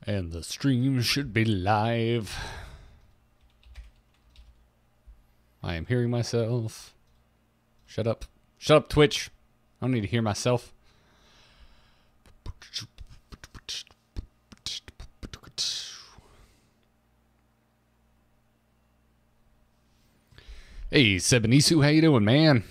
And the stream should be live. I am hearing myself. Shut up. Shut up, Twitch. I don't need to hear myself. Hey, Sebanisu, how you doing, man?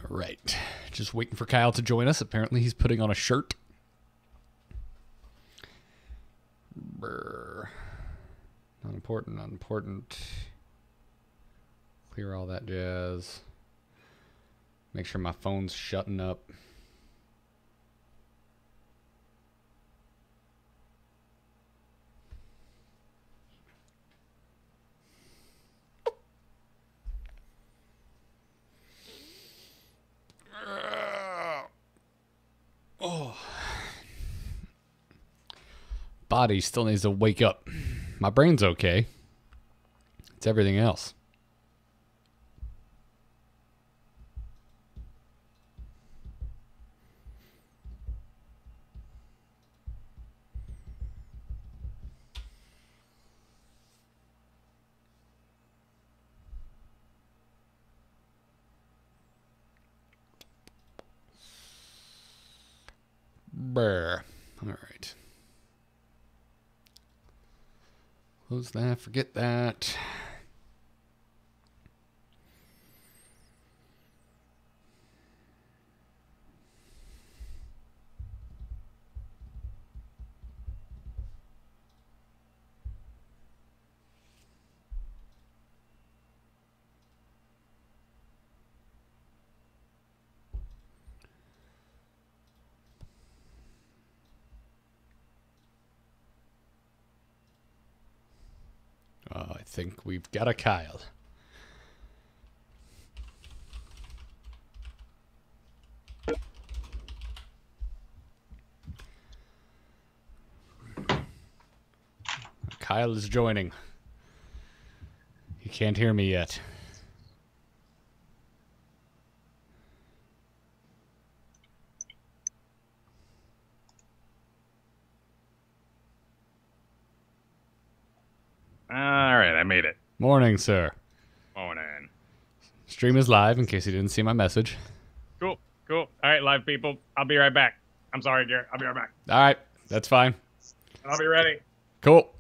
Right. Just waiting for Kyle to join us. Apparently he's putting on a shirt. Brr. Not important, not important. Clear all that jazz. Make sure my phone's shutting up. Oh. Body still needs to wake up. My brain's okay. It's everything else. Brr. All right. Close that. Forget that. I think we've got a Kyle. Kyle is joining. He can't hear me yet. All right, I made it. Morning, sir. Morning. Stream is live in case you didn't see my message. Cool, cool. All right, live people. I'll be right back. I'm sorry, Garrett. I'll be right back. All right, that's fine. I'll be ready. Cool.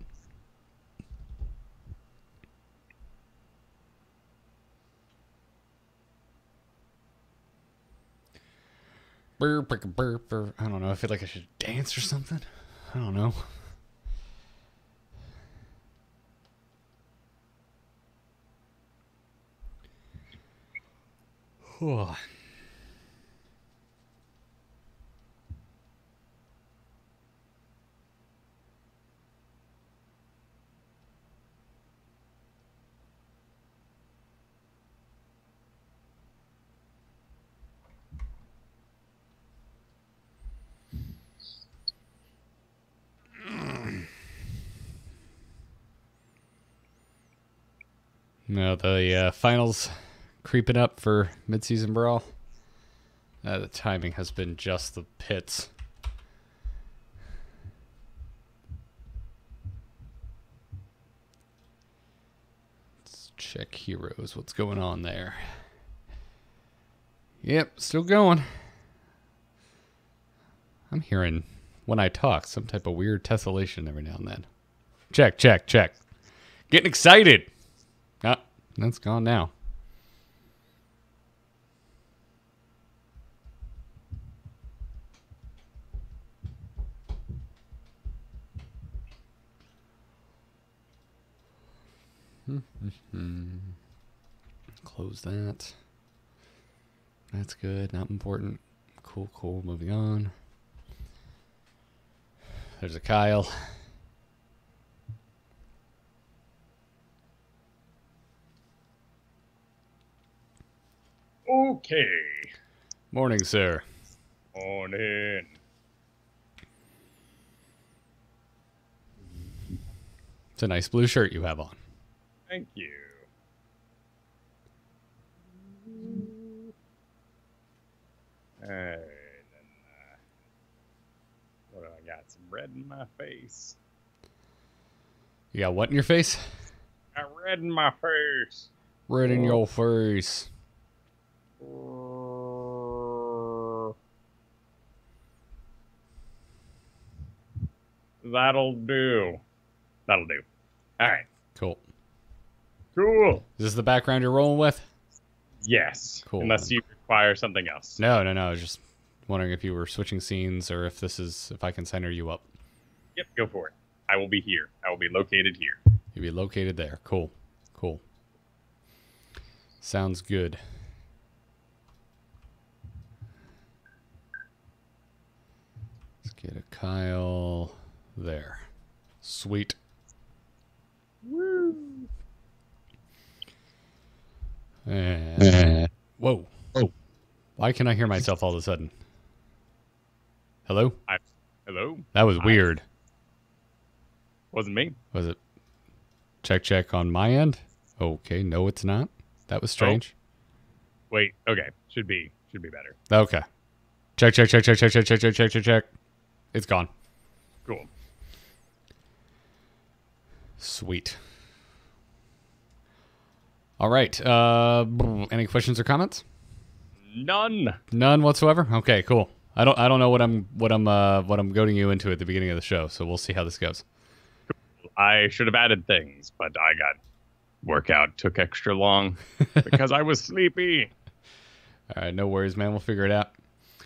Burr, burr, burr, burr. I don't know. I feel like I should dance or something. I don't know. Whew. No, the finals creeping up for midseason brawl. The timing has been just the pits. Let's check heroes. What's going on there? Yep, still going. I'm hearing, when I talk, some type of weird tessellation every now and then. Check, check, check. Getting excited. Ah, that's gone now. Close that. That's good. Not important. Cool, cool. Moving on. There's a Kyle. Okay. Morning, sir. Morning. It's a nice blue shirt you have on. Thank you. Alright, then, what do I got? Some red in my face. You got what in your face? Got red in my face. Red in your face. That'll do. That'll do. Alright. Cool. Cool. Is this the background you're rolling with? Yes. Cool. Unless you require something else. No. I was just wondering if you were switching scenes or if I can center you up. Yep, go for it. I will be here. I will be located here. You'll be located there. Cool. Sounds good. Let's get a Kyle there. Sweet. Woo. And whoa. Why can I hear myself all of a sudden? Hello? Hello? That was weird. Wasn't me. Was it? Check on my end? Okay, no it's not. That was strange. Oh. Wait, okay. Should be better. Okay. Check. It's gone. Cool. Sweet. All right. Any questions or comments? None. None whatsoever. Okay, cool. I don't know what I'm goading you into at the beginning of the show, so we'll see how this goes. I should have added things, but I got workout took extra long because I was sleepy. All right, no worries, man. We'll figure it out.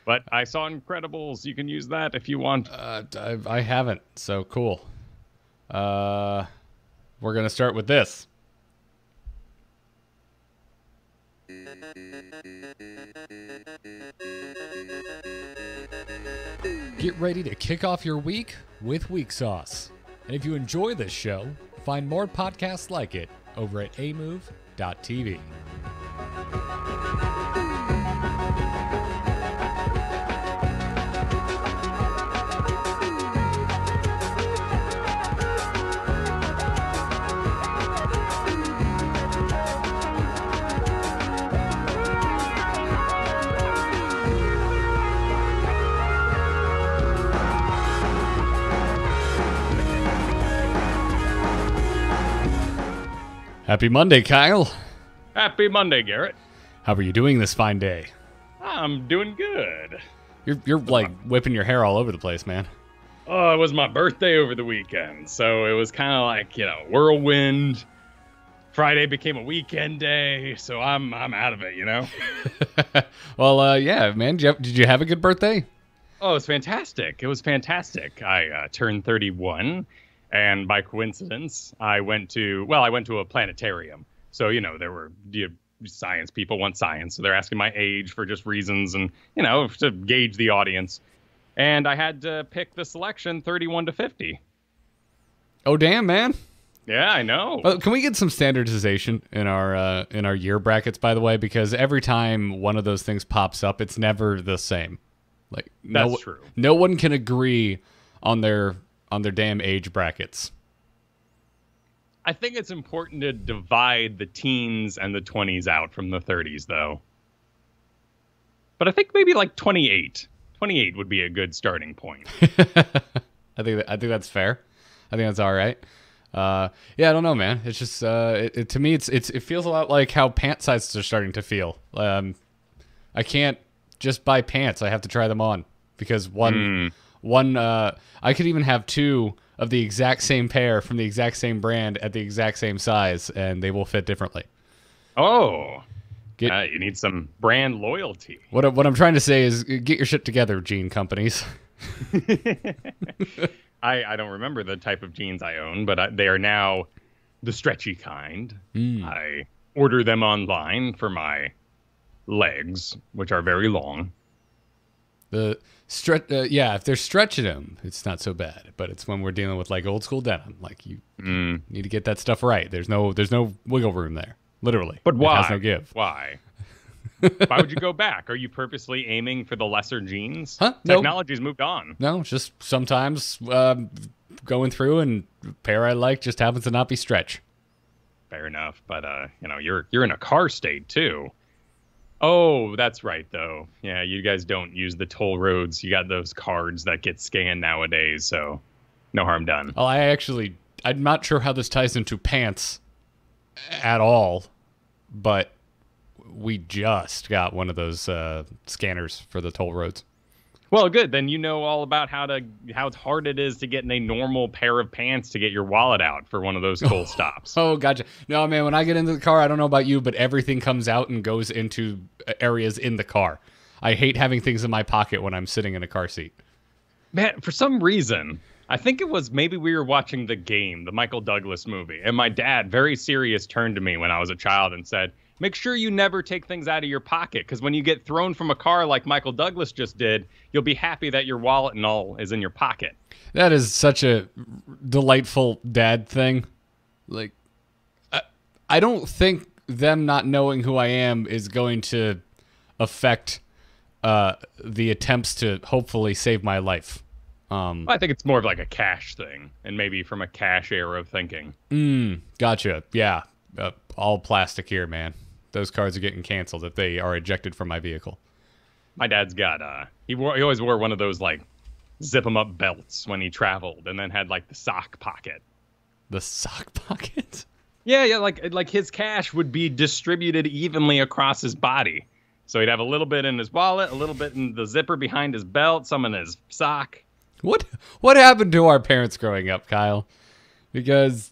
But I saw Incredibles. You can use that if you want. I haven't, so cool. We're gonna start with this. Get ready to kick off your week with Weeksauce. And if you enjoy this show, find more podcasts like it over at amove.tv. Happy Monday, Kyle. Happy Monday, Garrett. How are you doing this fine day? I'm doing good. You're like whipping your hair all over the place, man. Oh, it was my birthday over the weekend, so it was kind of like, whirlwind. Friday became a weekend day, so I'm out of it, Well, yeah, man. Did you have a good birthday? Oh, it was fantastic. It was fantastic. I turned 31. And by coincidence, I went to a planetarium. So, there were science people want science. So they're asking my age for just reasons and, to gauge the audience. And I had to pick the selection 31 to 50. Oh, damn, man. Yeah, I know. Can we get some standardization in our year brackets, by the way? Because every time one of those things pops up, it's never the same. That's true. No one can agree on their damn age brackets. I think it's important to divide the teens and the 20s out from the 30s, though. But I think maybe like 28. 28 would be a good starting point. I think that's fair. I think that's all right. Yeah, I don't know, man. It's just to me, it feels a lot like how pant sizes are starting to feel. I can't just buy pants. I have to try them on because one. I could even have two of the exact same pair from the exact same brand at the exact same size, and they will fit differently. Oh, you need some brand loyalty. What I'm trying to say is get your shit together, jean companies. I don't remember the type of jeans I own, but they are now the stretchy kind. I order them online for my legs, which are very long. If they're stretching them, it's not so bad. But it's when we're dealing with like old school denim, like you need to get that stuff right. There's no wiggle room there, literally. But why? It has no give. Why? Why would you go back? Are you purposely aiming for the lesser genes? Huh? No. Technology's moved on. No, it's just sometimes going through and a pair I like just happens to not be Stretch. Fair enough, but you're in a car state too. Oh, that's right though. Yeah, you guys don't use the toll roads. You got those cards that get scanned nowadays, so no harm done. Oh, I'm not sure how this ties into pants at all, but we just got one of those scanners for the toll roads. Well, good. Then you know all about how hard it is to get in a normal pair of pants to get your wallet out for one of those toll stops. Oh, gotcha. No, man, when I get into the car, I don't know about you, but everything comes out and goes into areas in the car. I hate having things in my pocket when I'm sitting in a car seat. Man, for some reason, I think it was maybe we were watching The Game, the Michael Douglas movie, and my dad, very serious, turned to me when I was a child and said, make sure you never take things out of your pocket, because when you get thrown from a car like Michael Douglas just did, you'll be happy that your wallet and all is in your pocket. That is such a delightful dad thing. Like, I don't think them not knowing who I am is going to affect the attempts to hopefully save my life. I think it's more of like a cash thing, and maybe from a cash era of thinking. Gotcha. Yeah. All plastic here, man. Those cards are getting canceled if they are ejected from my vehicle. My dad's got he always wore one of those like zip 'em up belts when he traveled, and then had like the sock pocket. The sock pocket? Yeah, like his cash would be distributed evenly across his body. So he'd have a little bit in his wallet, a little bit in the zipper behind his belt, some in his sock. What happened to our parents growing up, Kyle? Because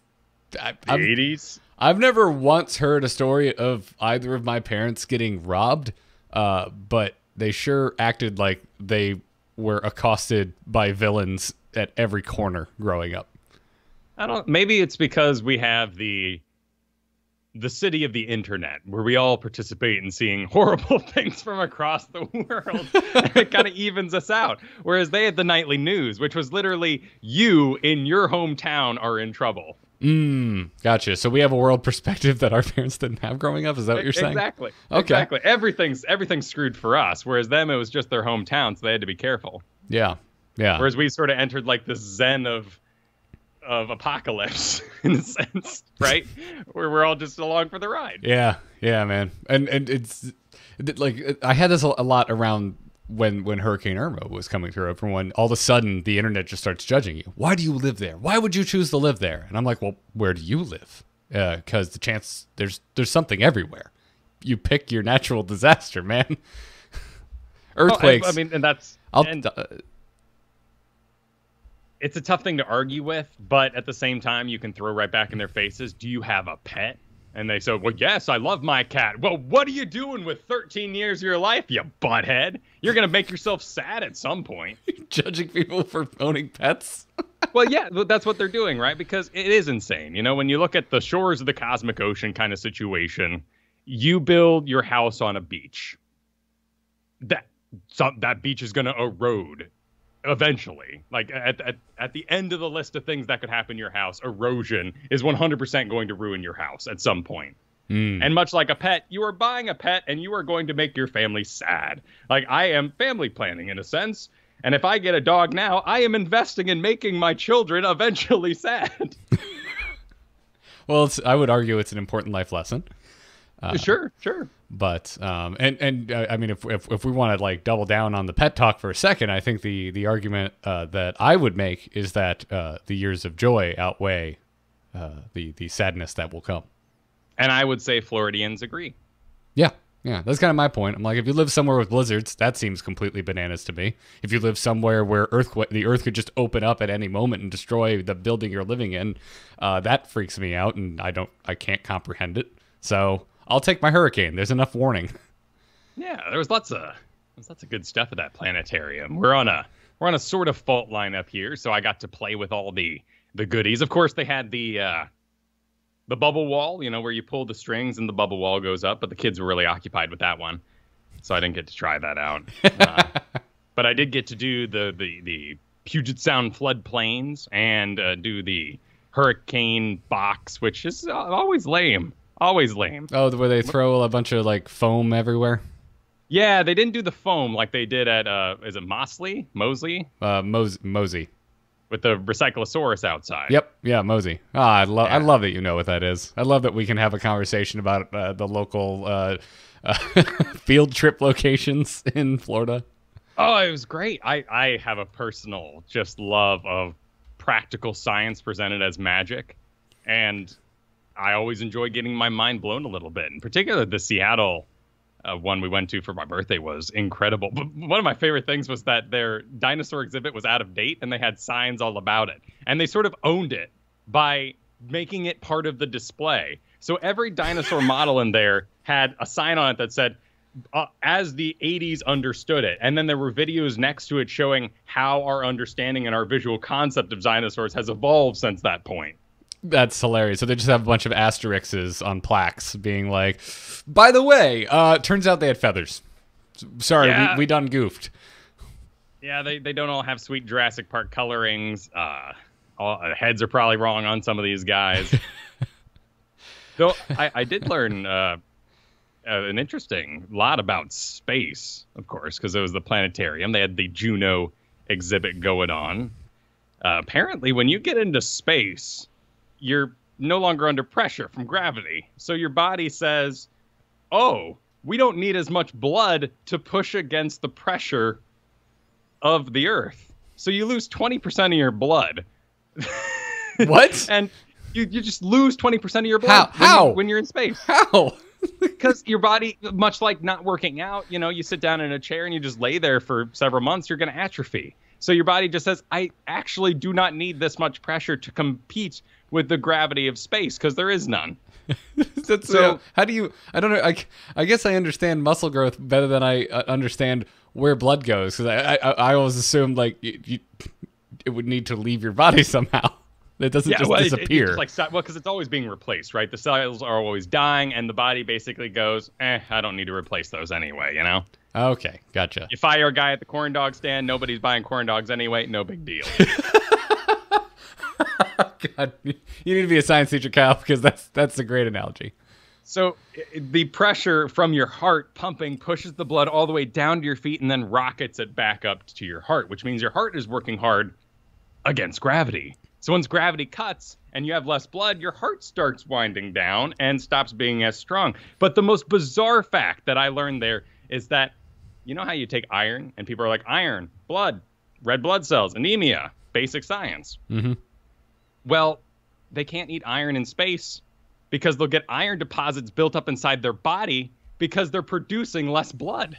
the 80s. I've never once heard a story of either of my parents getting robbed, but they sure acted like they were accosted by villains at every corner growing up. Maybe it's because we have the city of the internet, where we all participate in seeing horrible things from across the world. It kind of evens us out. Whereas they had the nightly news, which was literally you in your hometown are in trouble. Gotcha. So we have a world perspective that our parents didn't have growing up. Is that what you're saying? Exactly. Okay. Exactly. Everything's screwed for us. Whereas them, it was just their hometown, so they had to be careful. Yeah. Yeah. Whereas we sort of entered like this zen of apocalypse in a sense, right? Where we're all just along for the ride. Yeah. Yeah, man. And it's like I had this a lot around when Hurricane Irma was coming through, from when all of a sudden the internet just starts judging you. Why do you live there? Why would you choose to live there? And I'm like, well, where do you live? Because the chance there's something everywhere. You pick your natural disaster, man. Earthquakes. Well, I mean, and it's a tough thing to argue with, but at the same time, you can throw right back in their faces. Do you have a pet? And they say, well, yes, I love my cat. Well, what are you doing with 13 years of your life, you butthead? You're going to make yourself sad at some point. Judging people for owning pets? Well, yeah, that's what they're doing, right? Because it is insane. You know, when you look at the shores of the cosmic ocean kind of situation, you build your house on a beach. That beach is going to erode eventually. Like at the end of the list of things that could happen in your house, erosion is 100% going to ruin your house at some point. And much like a pet, you are buying a pet and you are going to make your family sad. Like, I am family planning in a sense. And if I get a dog now, I am investing in making my children eventually sad. Well, I would argue it's an important life lesson. Sure. But I mean, if we want to like double down on the pet talk for a second, I think the argument that I would make is that the years of joy outweigh the sadness that will come. And I would say Floridians agree. Yeah, that's kind of my point. I'm like, if you live somewhere with blizzards, that seems completely bananas to me. If you live somewhere where the earth could just open up at any moment and destroy the building you're living in, that freaks me out, and I can't comprehend it. So I'll take my hurricane. There's enough warning. Yeah, there was lots of good stuff at that planetarium. We're on a sort of fault line up here, so I got to play with all the goodies. Of course, they had the bubble wall, you know, where you pull the strings and the bubble wall goes up, but the kids were really occupied with that one, so I didn't get to try that out. But I did get to do the Puget Sound floodplains and do the hurricane box, which is always lame. Always lame. Oh, where they throw a bunch of like foam everywhere. Yeah, they didn't do the foam like they did at is it Mosley? Mosley? Mosey. With the Recyclosaurus outside. Yep. Yeah, Mosey. I love that you know what that is. I love that we can have a conversation about the local field trip locations in Florida. Oh, it was great. I have a personal just love of practical science presented as magic. And I always enjoy getting my mind blown a little bit. In particular, the Seattle one we went to for my birthday was incredible. But one of my favorite things was that their dinosaur exhibit was out of date and they had signs all about it. And they sort of owned it by making it part of the display. So every dinosaur model in there had a sign on it that said, as the 80s understood it. And then there were videos next to it showing how our understanding and our visual concept of dinosaurs has evolved since that point. That's hilarious. So they just have a bunch of asterisks on plaques being like, by the way, turns out they had feathers. Sorry, Yeah. we done goofed. Yeah, they don't all have sweet Jurassic Park colorings. Heads are probably wrong on some of these guys. Though I did learn an interesting lot about space, of course, because it was the planetarium. They had the Juno exhibit going on. Apparently, when you get into space, you're no longer under pressure from gravity. So your body says, oh, we don't need as much blood to push against the pressure of the Earth. So you lose 20% of your blood. What? And you just lose 20% of your blood How? When you're in space. How? Because your body, much like not working out, you sit down in a chair and you just lay there for several months, you're going to atrophy. So your body just says, I actually do not need this much pressure to compete with the gravity of space because there is none. So how do you? I don't know. I guess I understand muscle growth better than I understand where blood goes, because I always assumed like it would need to leave your body somehow. It doesn't just disappear. Because it's always being replaced, right? The cells are always dying, and the body basically goes, I don't need to replace those anyway, Okay, gotcha. You fire a guy at the corn dog stand, nobody's buying corn dogs anyway, no big deal. God, you need to be a science teacher, Kyle, because that's a great analogy. So the pressure from your heart pumping pushes the blood all the way down to your feet and then rockets it back up to your heart, which means your heart is working hard against gravity. So once gravity cuts and you have less blood, your heart starts winding down and stops being as strong. But the most bizarre fact that I learned there is that, you know how you take iron and people are like, iron, blood, red blood cells, anemia, basic science. Mm-hmm. Well, they can't eat iron in space because they'll get iron deposits built up inside their body because they're producing less blood.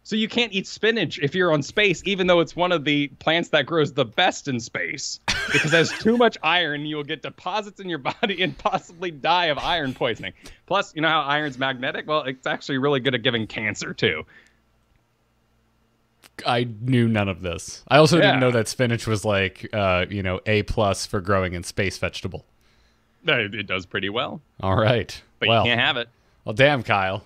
So you can't eat spinach if you're on space, even though it's one of the plants that grows the best in space. Because there's too much iron, you'll get deposits in your body and possibly die of iron poisoning. Plus, you know how iron's magnetic? Well, it's actually really good at giving cancer, too. I knew none of this. I also didn't know that spinach was like, A+ for growing in space vegetable. It does pretty well. All right. But well, you can't have it. Well, damn, Kyle,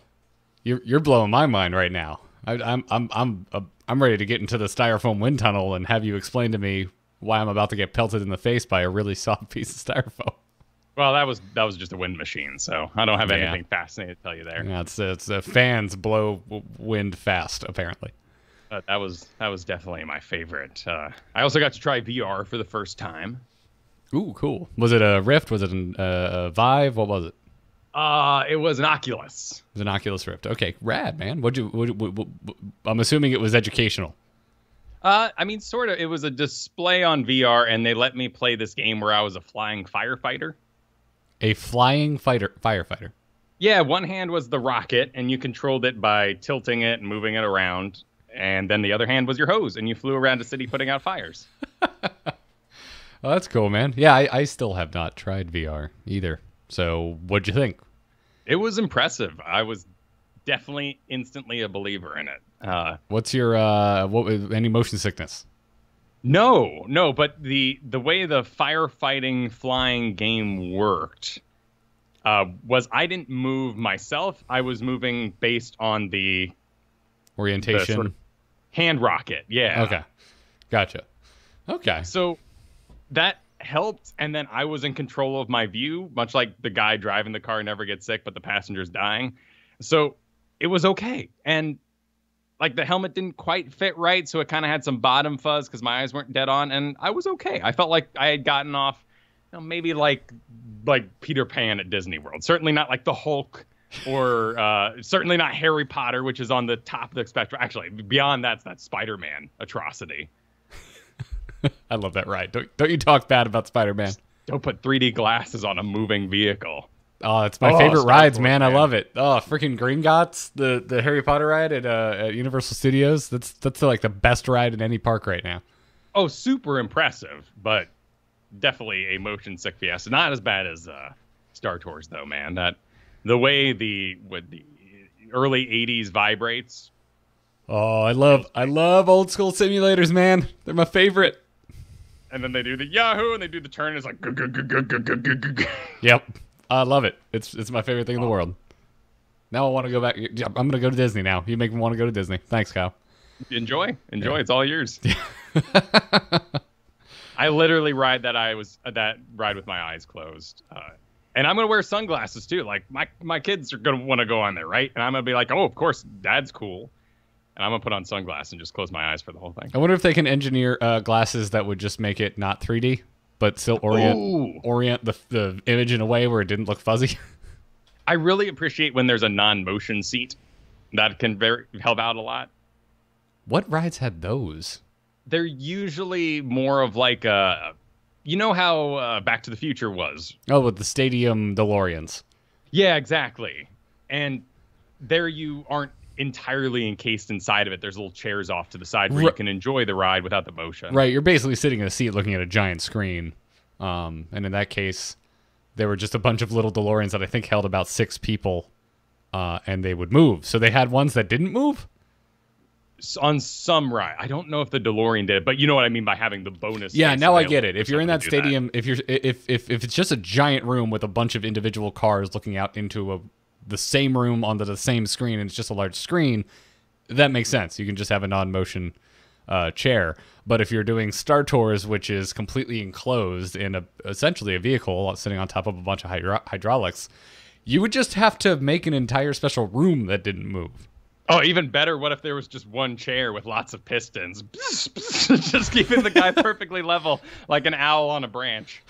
you're blowing my mind right now. I'm ready to get into the styrofoam wind tunnel and have you explain to me why I'm about to get pelted in the face by a really soft piece of styrofoam. Well, that was just a wind machine, so I don't have anything fascinating to tell you there. Yeah, it's fans blow wind fast, apparently. That was definitely my favorite. I also got to try VR for the first time. Ooh, cool. Was it a Rift? Was it a Vive? What was it? It was an Oculus. It was an Oculus Rift. Okay, rad, man. I'm assuming it was educational. I mean, sort of. It was a display on VR, and they let me play this game where I was a flying firefighter. A flying firefighter. Yeah, one hand was the rocket, and you controlled it by tilting it and moving it around. And then the other hand was your hose, and you flew around a city putting out fires. Oh, that's cool, man. Yeah, I still have not tried VR either. So what'd you think? It was impressive. I was definitely instantly a believer in it. What's your any motion sickness? No, but the way the firefighting flying game worked was I didn't move myself. I was moving based on the orientation. The sort of hand rocket. Yeah. Okay. Gotcha. Okay. So that helped, and then I was in control of my view, much like the guy driving the car never gets sick, but the passenger's dying. So it was okay. And like the helmet didn't quite fit right, so it kind of had some bottom fuzz because my eyes weren't dead on, and I was okay. I felt like I had gotten off, maybe like Peter Pan at Disney World. Certainly not like the Hulk, or certainly not Harry Potter, which is on the top of the spectrum. Actually, beyond that Spider-Man atrocity. I love that ride. Don't you talk bad about Spider-Man. Don't put 3D glasses on a moving vehicle. Oh, it's my favorite rides, man. I love it. Oh, freaking Gringotts, the Harry Potter ride at Universal Studios. That's like the best ride in any park right now. Oh, super impressive, but definitely a motion sick fiesta. Not as bad as Star Tours, though, man. The way the early 80s vibrates. Oh, I love old school simulators, man. They're my favorite. And then they do the Yahoo, and they do the turn. And it's like. Yep, I love it. It's my favorite thing in the world. Now I want to go back. I'm gonna go to Disney now. You make me want to go to Disney. Thanks, Kyle. Enjoy. Yeah. It's all yours. I literally ride that ride with my eyes closed. And I'm gonna wear sunglasses too. Like my kids are gonna want to go on there, right? And I'm gonna be like, oh, of course, Dad's cool. And I'm gonna put on sunglasses and just close my eyes for the whole thing. I wonder if they can engineer glasses that would just make it not 3D, but still orient the image in a way where it didn't look fuzzy. I really appreciate when there's a non-motion seat. That can help out a lot. What rides had those? They're usually more of like you know how Back to the Future was? Oh, with the Stadium DeLoreans. Yeah, exactly. And there you aren't entirely encased inside of it. There's little chairs off to the side where you can enjoy the ride without the motion. Right, you're basically sitting in a seat looking at a giant screen. And in that case, there were just a bunch of little DeLoreans that I think held about 6 people, and they would move. So they had ones that didn't move? On some ride. I don't know if the DeLorean did, but you know what I mean by having the bonus. Yeah, now I get it. If you're in that stadium, if it's just a giant room with a bunch of individual cars looking out into the same room onto the same screen, and it's just a large screen, that makes sense. You can just have a non-motion chair. But if you're doing Star Tours, which is completely enclosed in essentially a vehicle sitting on top of a bunch of hydraulics, you would just have to make an entire special room that didn't move. Oh, even better, what if there was just one chair with lots of pistons? Just keeping the guy perfectly level, like an owl on a branch.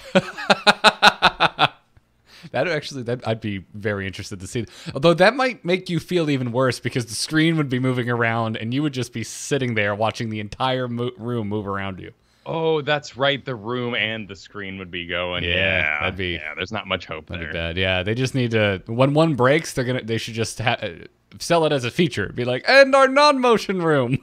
I'd be very interested to see. Although that might make you feel even worse because the screen would be moving around and you would just be sitting there watching the entire room move around you. Oh, that's right. The room and the screen would be going. Yeah, there's not much hope there. That'd be bad. Yeah, they just need to. When one breaks, they should just sell it as a feature. Be like, and our non-motion room.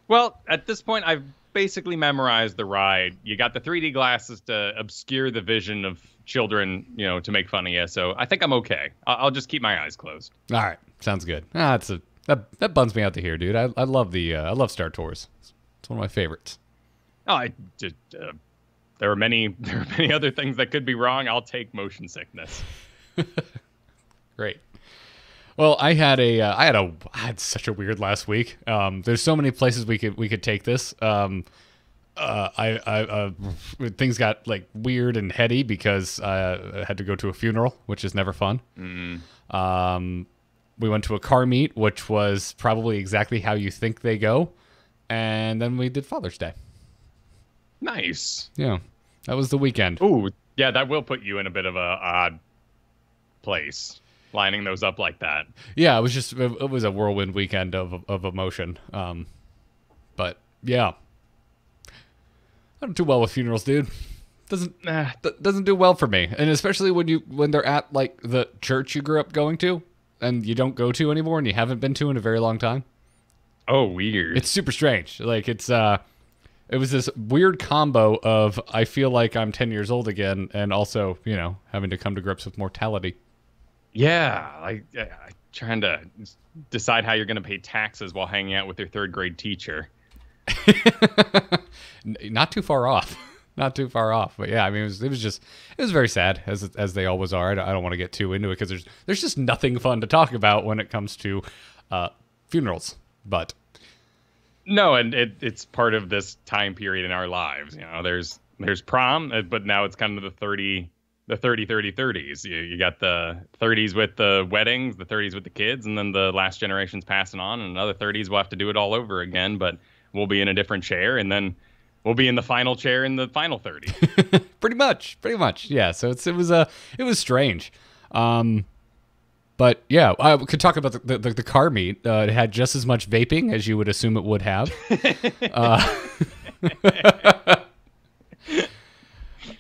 Well, at this point, I've basically memorized the ride. You got the 3D glasses to obscure the vision of children, to make fun of you. So I think I'm okay. I'll just keep my eyes closed. All right, sounds good. That bums me out to hear, dude. I love Star Tours. It's one of my favorites. Oh, there are many other things that could be wrong. I'll take motion sickness. Great. Well, I had such a weird last week. There's so many places we could take this. Things got like weird and heady because I had to go to a funeral, which is never fun. Mm. We went to a car meet, which was probably exactly how you think they go, and then we did Father's Day. Nice. Yeah, that was the weekend. Ooh, yeah, that will put you in a bit of a odd place, lining those up like that. Yeah, it was a whirlwind weekend of emotion. But yeah, I don't do well with funerals, dude. Doesn't do well for me, and especially when they're at like the church you grew up going to, and you don't go to anymore, and you haven't been to in a very long time. Oh, weird. It's super strange. Like it was this weird combo of I feel like I'm 10 years old again, and also having to come to grips with mortality. Yeah, like trying to decide how you're going to pay taxes while hanging out with your 3rd grade teacher. Not too far off. Not too far off. But yeah, I mean, it was very sad, as they always are. I don't want to get too into it because there's just nothing fun to talk about when it comes to funerals. But no, and it's part of this time period in our lives. There's there's prom, but now it's kind of the 30s. You got the 30s with the weddings, the 30s with the kids, and then the last generation's passing on, and another 30s we'll have to do it all over again, but we'll be in a different chair, and then we'll be in the final chair in the final 30. Pretty much. Yeah. So it was strange. But yeah, I could talk about the car meet. It had just as much vaping as you would assume it would have.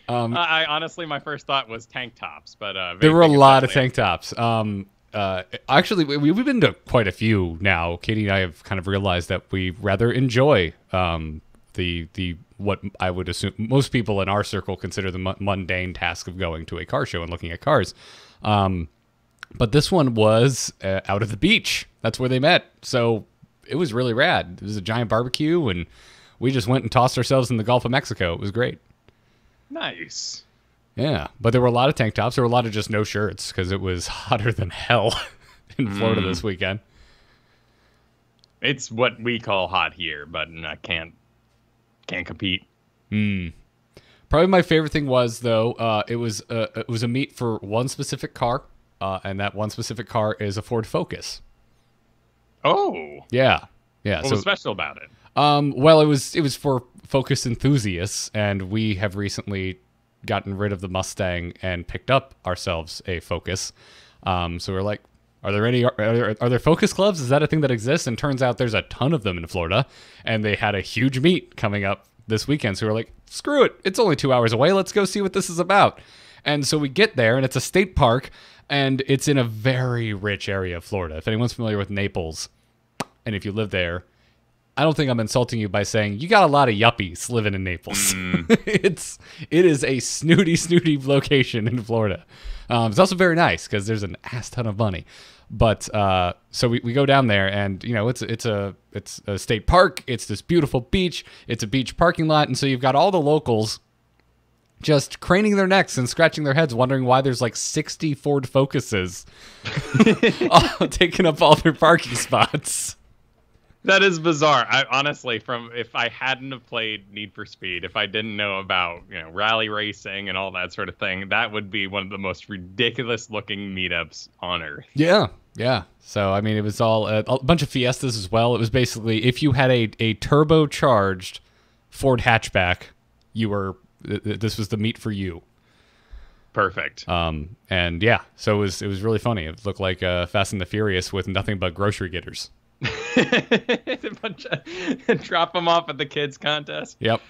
I honestly, my first thought was tank tops, but there were a lot of tank tops. Actually, we've been to quite a few now. Katie and I have kind of realized that we rather enjoy the what I would assume most people in our circle consider the mundane task of going to a car show and looking at cars. But this one was out at the beach. That's where they met. So it was really rad. It was a giant barbecue, and we just went and tossed ourselves in the Gulf of Mexico. It was great. Nice. Yeah, but there were a lot of tank tops. There were a lot of just no shirts because it was hotter than hell in Florida this weekend. It's what we call hot here, but I can't compete. Probably my favorite thing was, though, it was a meet for one specific car, and that one specific car is a Ford Focus. Oh. Yeah. What was special about it? Well, it was for Focus enthusiasts, and we have recently gotten rid of the Mustang and picked up ourselves a Focus. So we're like, are there Focus clubs? Is that a thing that exists? And turns out there's a ton of them in Florida, and they had a huge meet coming up this weekend. So we're like, screw it. It's only 2 hours away. Let's go see what this is about. And so we get there, and it's a state park, and it's in a very rich area of Florida. If anyone's familiar with Naples, and if you live there, I don't think I'm insulting you by saying you got a lot of yuppies living in Naples. It is a snooty location in Florida. It's also very nice because there's an ass ton of money. But so we go down there, and you know it's a state park. It's this beautiful beach. It's a beach parking lot, and so you've got all the locals just craning their necks and scratching their heads, wondering why there's like 60 Ford Focuses taking up all their parking spots. That is bizarre. I honestly, if I hadn't have played Need for Speed, if I didn't know about, rally racing and all that sort of thing, that would be one of the most ridiculous looking meetups on Earth. Yeah. So I mean, it was all a bunch of Fiestas as well. It was basically if you had a turbocharged Ford hatchback, this was the meet for you. Perfect. And yeah, so it was really funny. It looked like Fast and the Furious with nothing but grocery getters. Drop them off at the kids contest. Yep.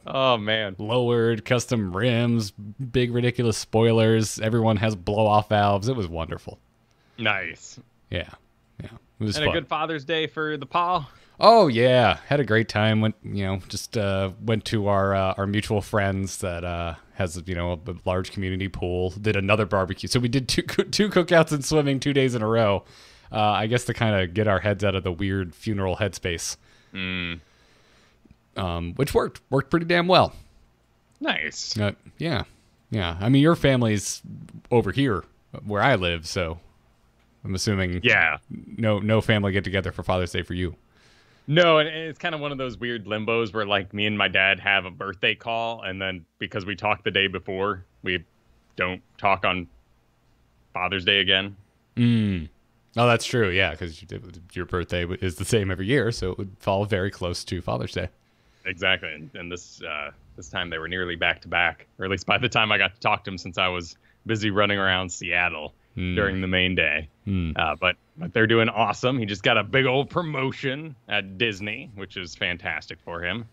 Oh man. Lowered, custom rims, big ridiculous spoilers. Everyone has blow off valves. It was wonderful. Nice. Yeah. It was fun. A good Father's Day for the paw. Oh yeah, had a great time. Went to our mutual friends that has a large community pool. Did another barbecue. So we did two cookouts and swimming 2 days in a row. I guess to kind of get our heads out of the weird funeral headspace. Which worked pretty damn well. Nice. Yeah. I mean, your family's over here where I live, so I'm assuming no family get together for Father's Day for you. No, and it's kind of one of those weird limbos where like me and my dad have a birthday call, and then because we talked the day before, we don't talk on Father's Day again. Oh, that's true. Yeah, because your birthday is the same every year, so it would fall very close to Father's Day. Exactly, and this time they were nearly back to back, or at least by the time I got to talk to him, since I was busy running around Seattle during the main day. But they're doing awesome. He just got a big old promotion at Disney, which is fantastic for him.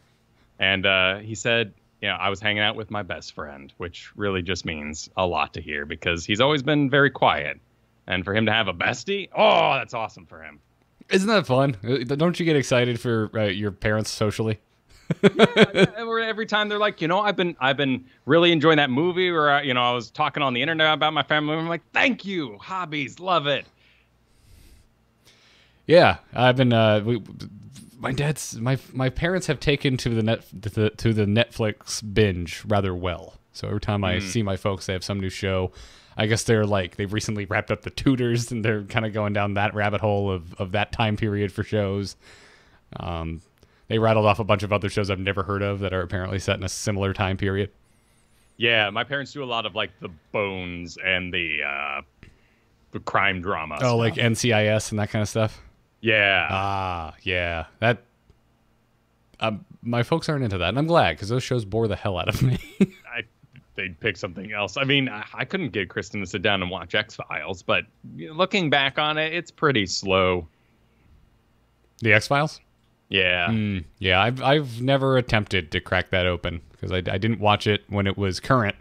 And he said, I was hanging out with my best friend, which really just means a lot to hear because he's always been very quiet. And for him to have a bestie, oh, that's awesome for him. Isn't that fun? Don't you get excited for your parents socially? Every time they're like, I've been really enjoying that movie, or I was talking on the internet about my family. I'm like, thank you, hobbies, love it. Yeah, I've been. My parents have taken to the Netflix binge rather well. So every time I see my folks, they have some new show. I guess they've recently wrapped up the Tudors, and they're kind of going down that rabbit hole of that time period for shows. They They rattled off a bunch of other shows I've never heard of that are apparently set in a similar time period. Yeah, my parents do a lot of like the Bones and the crime drama. Oh, stuff. Like NCIS and that kind of stuff. Yeah. Yeah. That. My folks aren't into that, and I'm glad because those shows bore the hell out of me. They'd pick something else. I mean, I couldn't get Kristen to sit down and watch X-Files, but looking back on it, it's pretty slow. The X-Files? Yeah. Yeah, I've never attempted to crack that open because I didn't watch it when it was current.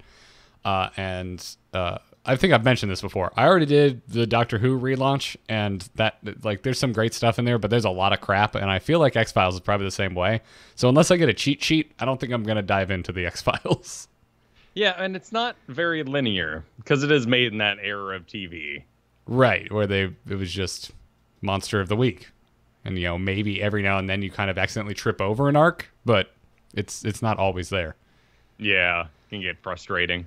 And I think I've mentioned this before. I already did the Doctor Who relaunch, and that like there's some great stuff in there, but there's a lot of crap, and I feel like X-Files is probably the same way. So unless I get a cheat sheet, I don't think I'm going to dive into the X-Files. Yeah, and it's not very linear because it is made in that era of TV. Right, where it was just Monster of the Week. And, maybe every now and then you kind of accidentally trip over an arc, but it's not always there. Yeah, it can get frustrating.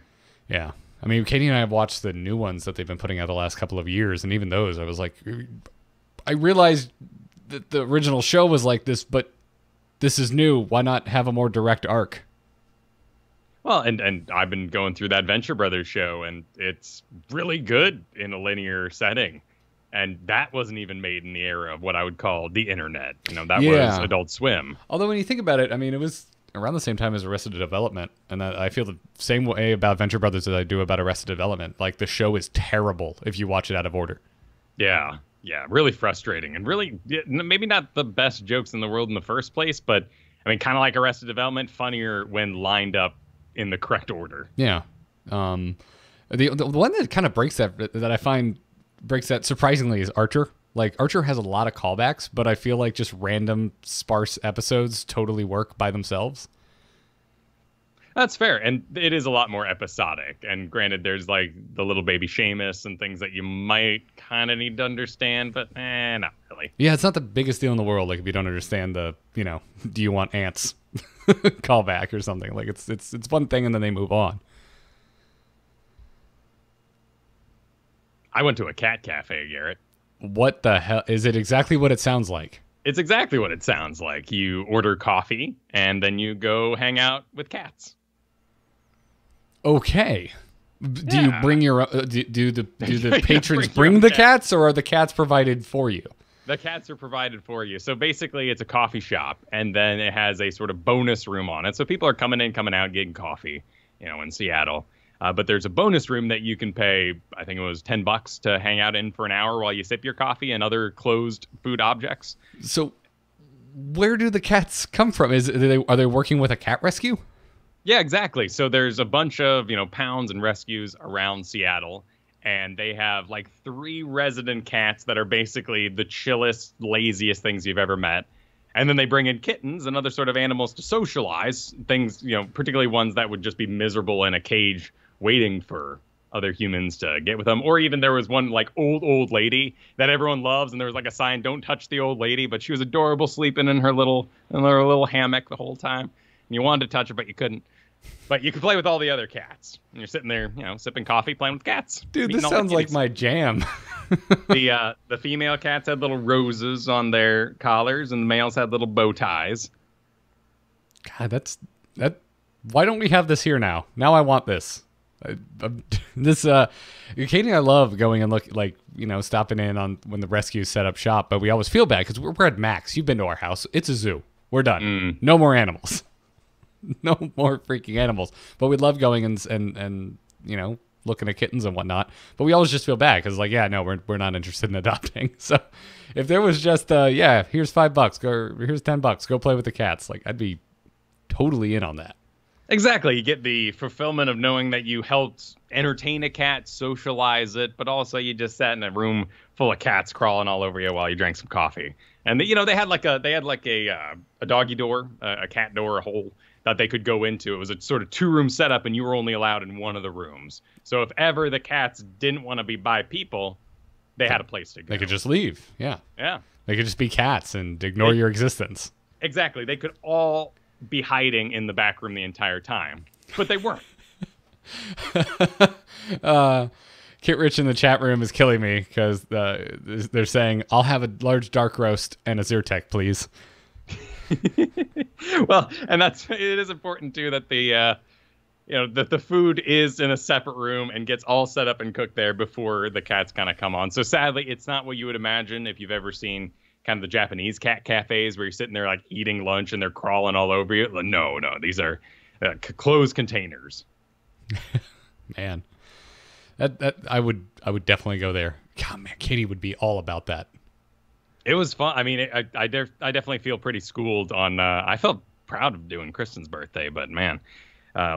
Yeah. I mean, Katie and I have watched the new ones that they've been putting out the last couple of years, and even those, I was like, I realized that the original show was like this, but this is new. Why not have a more direct arc? Well, and I've been going through that Venture Brothers show, and it's really good in a linear setting. And that wasn't even made in the era of what I would call the internet. That was Adult Swim. Although when you think about it, I mean, it was around the same time as Arrested Development. And I feel the same way about Venture Brothers as I do about Arrested Development. Like, the show is terrible if you watch it out of order. Yeah, really frustrating. And really, maybe not the best jokes in the world in the first place, but, I mean, kind of like Arrested Development, funnier when lined up in the correct order. Yeah. The one that kind of breaks that I find breaks that surprisingly is Archer. Like, Archer has a lot of callbacks, but I feel like just random sparse episodes totally work by themselves. That's fair, and it is a lot more episodic. And granted, there's like the little baby Seamus and things that you might kind of need to understand, but not really. Yeah, it's not the biggest deal in the world. Like, if you don't understand the, do you want ants callback or something? Like, it's one thing and then they move on. I went to a cat cafe, Garrett. What the hell? Is it exactly what it sounds like? It's exactly what it sounds like. You order coffee, and then you go hang out with cats. Okay. Do you bring your do the patrons bring the cats, or are the cats provided for you? The cats are provided for you. So basically, it's a coffee shop, and then it has a sort of bonus room on it. So people are coming in, coming out, getting coffee, in Seattle. But there's a bonus room that you can pay, I think it was $10 to hang out in for an hour while you sip your coffee and other closed food objects. So where do the cats come from? Are they working with a cat rescue? Yeah, exactly. So there's a bunch of, pounds and rescues around Seattle, and they have like 3 resident cats that are basically the chillest, laziest things you've ever met. And then they bring in kittens and other sort of animals to socialize, things, particularly ones that would just be miserable in a cage waiting for other humans to get with them. Or even there was one like old lady that everyone loves, and there was like a sign, "Don't touch the old lady," but she was adorable sleeping in her little hammock the whole time. And you wanted to touch her, but you couldn't. But you could play with all the other cats. And you're sitting there, sipping coffee, playing with cats. Dude, this sounds like my jam. The female cats had little roses on their collars, and the males had little bow ties. God, that. Why don't we have this here now? Now I want this. Katie and I love going and stopping in on when the rescues set up shop, but we always feel bad because we're at Max. You've been to our house. It's a zoo. We're done. No more animals. No more freaking animals. But we love going and looking at kittens and whatnot. But we always just feel bad because we're not interested in adopting. So if there was just here's $5, here's $10, go play with the cats. Like, I'd be totally in on that. Exactly. You get the fulfillment of knowing that you helped entertain a cat, socialize it, but also you just sat in a room full of cats crawling all over you while you drank some coffee. And they had a doggy door, a cat door, a hole that they could go into. It was a sort of 2-room setup, and you were only allowed in one of the rooms. So if ever the cats didn't want to be by people, they had a place to go. They could just leave. Yeah. Yeah. They could just be cats and ignore your existence. Exactly. They could all be hiding in the back room the entire time, but they weren't. Kit Rich in the chat room is killing me because they're saying, "I'll have a large dark roast and a Zyrtec, please." Well, and it is important too that that the food is in a separate room and gets all set up and cooked there before the cats kind of come on. So sadly, it's not what you would imagine if you've ever seen kind of the Japanese cat cafes where you're sitting there like eating lunch and they're crawling all over you. No, these are closed containers. Man, that I would definitely go there. God, man, Katie would be all about that. It was fun. I mean, I definitely feel pretty schooled on. I felt proud of doing Kristen's birthday, but man,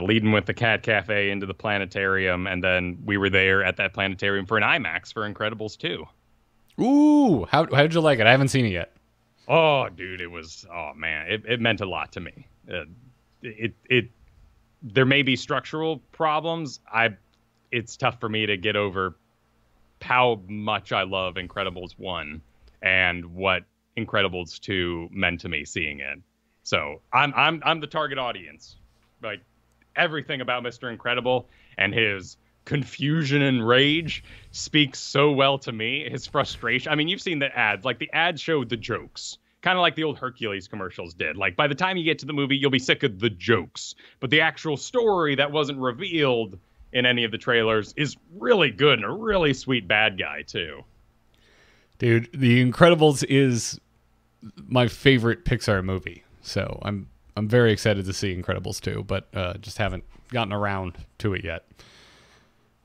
leading with the cat cafe into the planetarium, and then we were there at that planetarium for an IMAX for Incredibles 2. Ooh, how'd you like it? I haven't seen it yet. Oh, dude, oh man, it meant a lot to me. There may be structural problems. It's tough for me to get over how much I love Incredibles 1 and what Incredibles 2 meant to me seeing it. So I'm the target audience. Like everything about Mr. Incredible and his confusion and rage speaks so well to me. His frustration. I mean, you've seen the ads. Like the ads showed the jokes. Kind of like the old Hercules commercials did. Like by the time you get to the movie, you'll be sick of the jokes. But the actual story that wasn't revealed in any of the trailers is really good and a really sweet bad guy too. Dude, The Incredibles is my favorite Pixar movie. So I'm very excited to see Incredibles 2, but just haven't gotten around to it yet.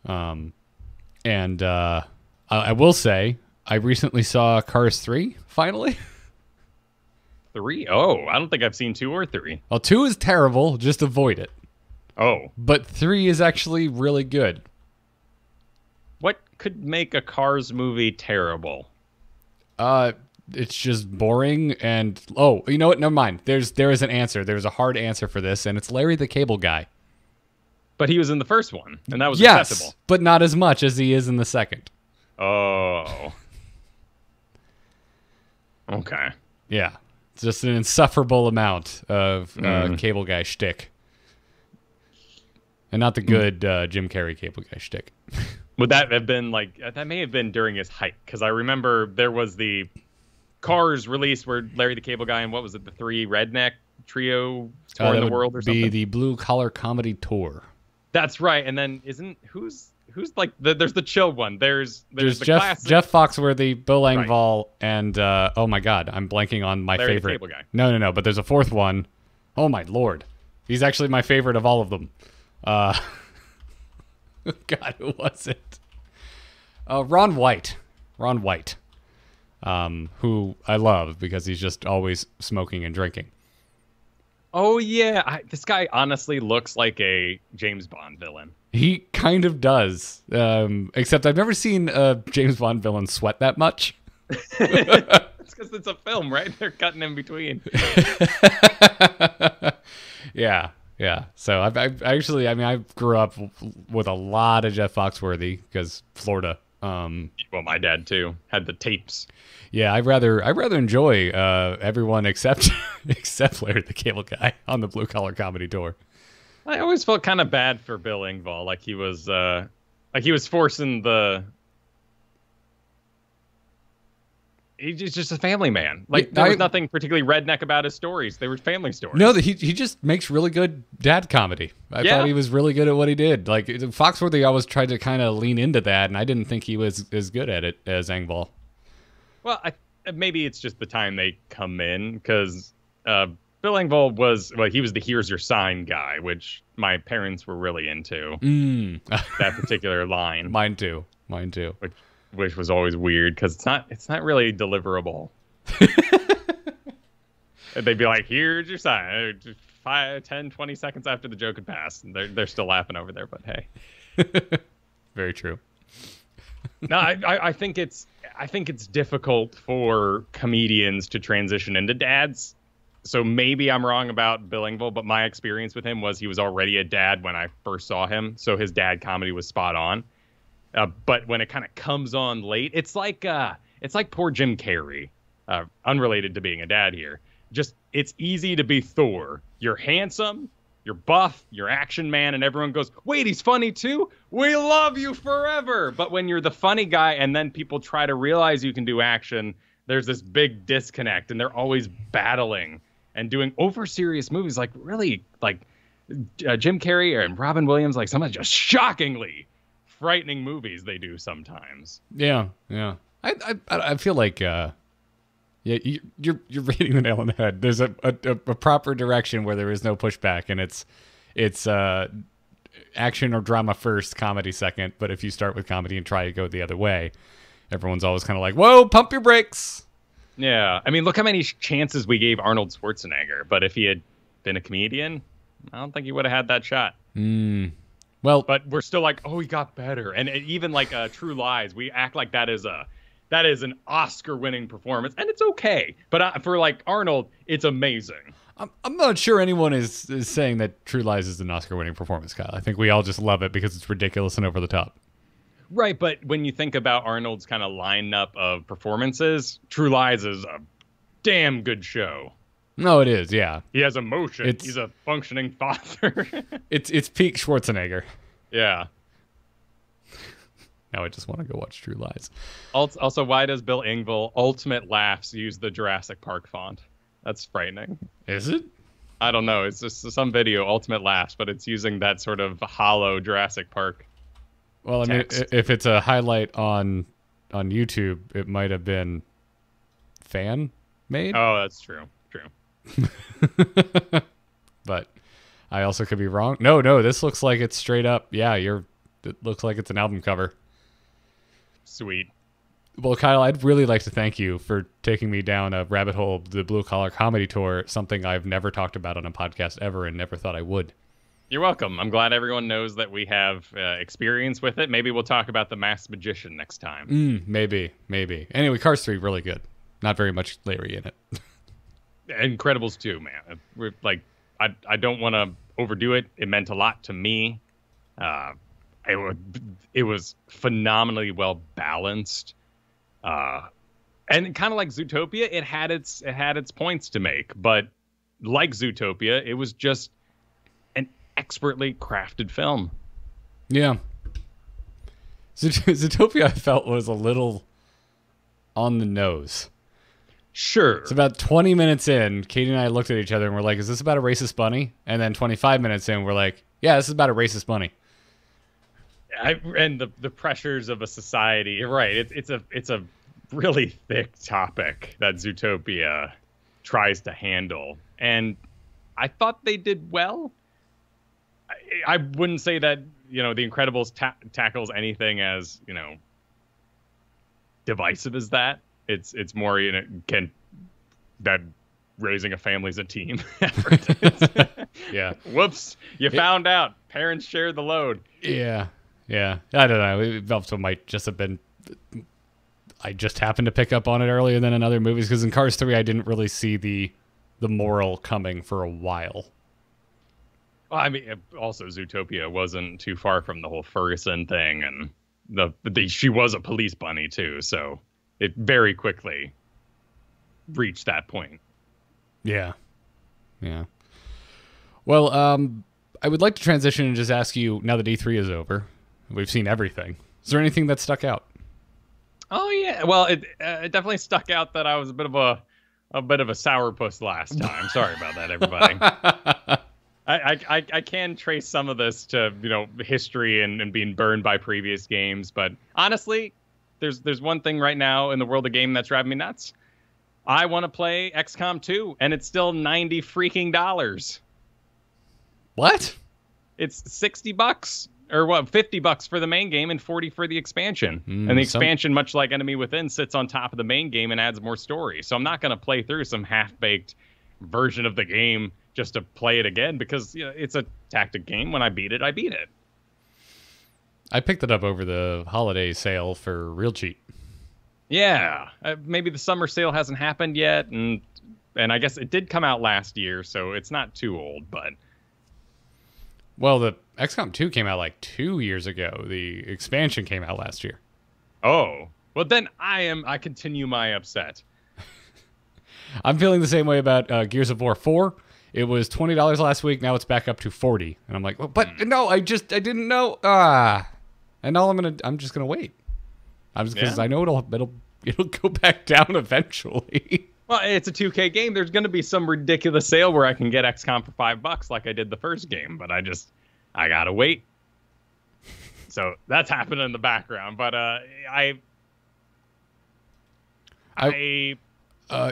And I will say I recently saw Cars 3 finally. 3? Oh, I don't think I've seen 2 or 3. Well, 2 is terrible. Just avoid it. Oh. But 3 is actually really good. What could make a Cars movie terrible? It's just boring and... Oh, you know what? Never mind. There is an answer. There's a hard answer for this, and it's Larry the Cable Guy. But he was in the first one, and that was yes, acceptable. But not as much as he is in the second. Oh. Okay. Yeah. It's just an insufferable amount of Cable Guy shtick. And not the good Jim Carrey Cable Guy shtick. Would that have been like... That may have been during his height, because I remember there was the Cars release where Larry the Cable Guy and what was it, the 3 redneck trio tour in the world or something? Be the Blue Collar Comedy Tour. That's right. And then who's like there's the chill one. There's the Jeff Foxworthy, Bill Engvall, right. And oh my God, I'm blanking on my Larry favorite. The Cable Guy. No, but there's a fourth one. Oh my Lord, he's actually my favorite of all of them. God, who was it? Ron White, who I love because he's just always smoking and drinking. Oh, yeah. This guy honestly looks like a James Bond villain. He kind of does. Except I've never seen a James Bond villain sweat that much. It's because it's a film, right? They're cutting in between. Yeah. So I grew up with a lot of Jeff Foxworthy because Florida. Well, my dad too had the tapes. Yeah, I'd rather enjoy everyone except Larry the Cable Guy on the Blue Collar Comedy Tour. I always felt kind of bad for Bill Engvall, like he was forcing the. He's just a family man. Like there was nothing particularly redneck about his stories. They were family stories. No, he just makes really good dad comedy. I thought he was really good at what he did. Like Foxworthy always tried to kind of lean into that, and I didn't think he was as good at it as Engvall. Well, maybe it's just the time they come in, because Bill Engvall was he was the "Here's Your Sign" guy, which my parents were really into. That particular line. Mine too. Which was always weird because it's not really deliverable. They'd be like, "Here's your sign." 5, 10, 20 seconds after the joke had passed, and they're still laughing over there. But hey, very true. No, I think it's difficult for comedians to transition into dads. So maybe I'm wrong about Bill Engvall, but my experience with him was he was already a dad when I first saw him, so his dad comedy was spot on. But when it kind of comes on late, it's like poor Jim Carrey, unrelated to being a dad here. Just it's easy to be Thor. You're handsome, you're buff, you're action man, and everyone goes, "Wait, he's funny too? We love you forever." But when you're the funny guy, and then people try to realize you can do action, there's this big disconnect, and they're always battling. and doing over serious movies, like really like Jim Carrey and Robin Williams, like some of the just shockingly frightening movies they do sometimes. Yeah, yeah. I feel like yeah, you're hitting the nail on the head. There's a proper direction where there is no pushback, and it's action or drama first, comedy second. But if you start with comedy and try to go the other way, everyone's always kind of like, "Whoa, pump your brakes." Yeah, I mean, look how many chances we gave Arnold Schwarzenegger. But if he had been a comedian, I don't think he would have had that shot. Well, but we're still like, oh, he got better. And even like True Lies, we act like that is an Oscar-winning performance, and it's okay. But for like Arnold, it's amazing. I'm not sure anyone is saying that True Lies is an Oscar-winning performance, Kyle. I think we all just love it because it's ridiculous and over the top. Right, but when you think about Arnold's kind of lineup of performances, True Lies is a damn good show. No, it is, yeah. He has emotion. He's a functioning father. It's peak Schwarzenegger. Yeah. Now I just want to go watch True Lies. Also, why does Bill Engvall Ultimate Laughs use the Jurassic Park font? That's frightening. Is it? I don't know. It's just some video, Ultimate Laughs, but it's using that sort of hollow Jurassic Park. Well, I mean, if it's a highlight on YouTube, it might have been fan made. Oh, that's true. True. But I also could be wrong. No, this looks like it's straight up. Yeah, it looks like it's an album cover. Sweet. Well, Kyle, I'd really like to thank you for taking me down a rabbit hole of the Blue Collar Comedy Tour, something I've never talked about on a podcast ever and never thought I would. You're welcome. I'm glad everyone knows that we have experience with it. Maybe we'll talk about The Masked Magician next time. Maybe. Anyway, Cars 3, really good. Not very much Larry in it. Incredibles 2, man. We're like, I don't want to overdo it. It meant a lot to me. It was phenomenally well balanced. And kind of like Zootopia, it had its points to make, but like Zootopia, it was just an expertly crafted film. Yeah. Zootopia, I felt, was a little on the nose. Sure. It's about 20 minutes in, Katie and I looked at each other and we're like, is this about a racist bunny? And then 25 minutes in, we're like, yeah, this is about a racist bunny. And the pressures of a society. You're right. It's a really thick topic that Zootopia tries to handle. And I thought they did well. I wouldn't say that, The Incredibles tackles anything as, divisive as that. It's more, that raising a family's a team effort. Yeah. Whoops. You found out. Parents shared the load. Yeah. Yeah. I don't know. It also might just have been, I just happened to pick up on it earlier than in other movies, because in Cars 3, I didn't really see the moral coming for a while. Well, I mean, also Zootopia wasn't too far from the whole Ferguson thing, and she was a police bunny too, so it very quickly reached that point. Yeah. Yeah. Well, I would like to transition and just ask you, now that E3 is over, we've seen everything. Is there anything that stuck out? Oh yeah, well, it definitely stuck out that I was a bit of a sourpuss last time. Sorry about that, everybody. I can trace some of this to history and being burned by previous games, but honestly, there's one thing right now in the world of game that's driving me nuts. I want to play XCOM 2, and it's still $90 freaking dollars. What? It's $60 or what? $50 for the main game and $40 for the expansion. And the expansion, much like Enemy Within, sits on top of the main game and adds more story. So I'm not going to play through some half-baked version of the game just to play it again, because it's a tactic game. When I beat it, I beat it. I picked it up over the holiday sale for real cheap. Yeah, maybe the summer sale hasn't happened yet, and I guess it did come out last year, so it's not too old, but... Well, the XCOM 2 came out like 2 years ago. The expansion came out last year. Oh, well then I continue my upset. I'm feeling the same way about Gears of War 4. It was $20 last week. Now it's back up to $40, and I'm like, well, but no, I didn't know. And all I'm just gonna wait. Because I know it'll go back down eventually. Well, it's a 2K game. There's going to be some ridiculous sale where I can get XCOM for $5 like I did the first game, but I gotta wait. So that's happening in the background. But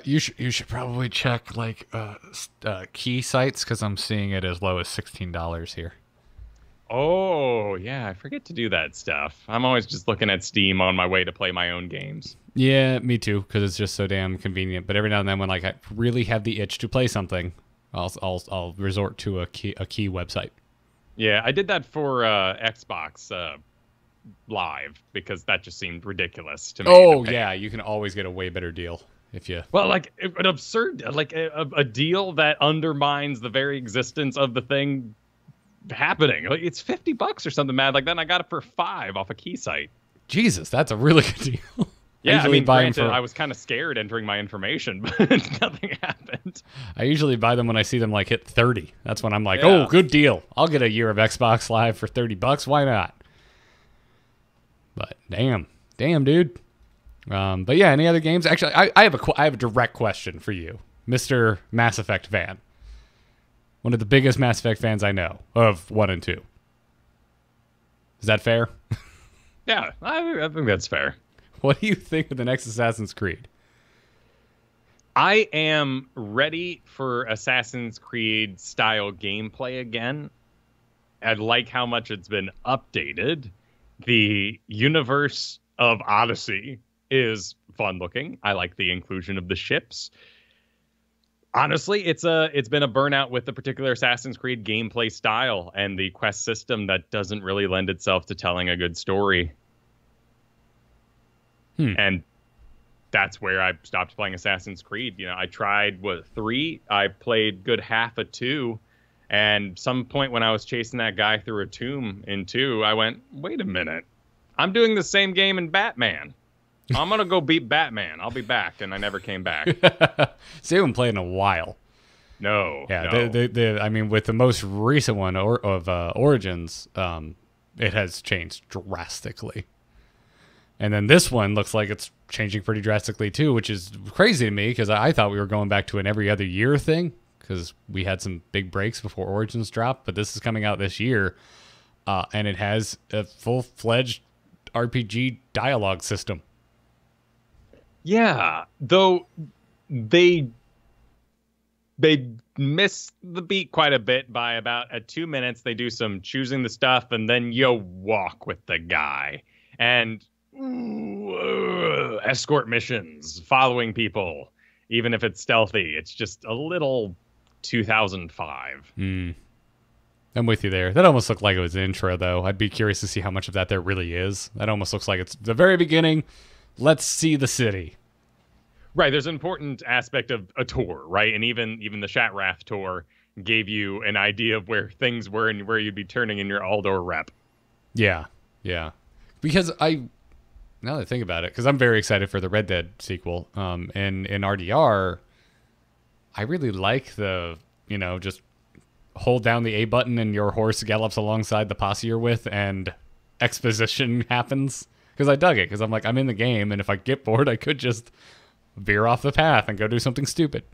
you should probably check like key sites because I'm seeing it as low as $16 here. Oh yeah, I forget to do that stuff. I'm always just looking at Steam on my way to play my own games. Yeah, me too, because it's just so damn convenient. But every now and then, when like I really have the itch to play something, I'll resort to a key website. Yeah, I did that for Xbox Live because that just seemed ridiculous to me. Oh yeah, you can always get a way better deal if you. Well, like an absurd, like a deal that undermines the very existence of the thing happening. Like it's $50 or something mad like that. And I got it for $5 off a key site. Jesus, that's a really good deal. Yeah, I mean, granted, I was kind of scared entering my information, but nothing happened. I usually buy them when I see them like hit 30. That's when I'm like, oh, good deal. I'll get a year of Xbox Live for $30. Why not? But damn, dude. But yeah, any other games? Actually, I have a direct question for you, Mr. Mass Effect fan. One of the biggest Mass Effect fans I know of 1 and 2. Is that fair? Yeah, I think that's fair. What do you think of the next Assassin's Creed? I am ready for Assassin's Creed style gameplay again. I like how much it's been updated. The universe of Odyssey is fun looking. I like the inclusion of the ships. Honestly, it's been a burnout with the particular Assassin's Creed gameplay style and the quest system that doesn't really lend itself to telling a good story. And that's where I stopped playing Assassin's Creed. You know, I tried 3. I played good half of 2. And some point when I was chasing that guy through a tomb in 2, I went, wait a minute. I'm doing the same game in Batman. I'm going to go beat Batman. I'll be back. And I never came back. So you haven't played in a while. No. Yeah, no. I mean, with the most recent one of Origins, it has changed drastically. And then this one looks like it's changing pretty drastically too, which is crazy to me because I thought we were going back to an every other year thing because we had some big breaks before Origins dropped. But this is coming out this year, and it has a full-fledged RPG dialogue system. Yeah, though they miss the beat quite a bit by about at 2 minutes. They do some choosing the stuff, and then you walk with the guy. And escort missions, following people, even if it's stealthy. It's just a little 2005. I'm with you there. That almost looked like it was an intro, though. I'd be curious to see how much of that there really is. That almost looks like it's the very beginning. Let's see the city. Right, there's an important aspect of a tour, right? And even the Shatrath tour gave you an idea of where things were and where you'd be turning in your Aldor rep. Yeah. Because now that I think about it, because I'm very excited for the Red Dead sequel. And in RDR, I really like the, just hold down the A button and your horse gallops alongside the posse you're with and exposition happens. Because I dug it, because I'm like, I'm in the game, and if I get bored, I could just veer off the path and go do something stupid.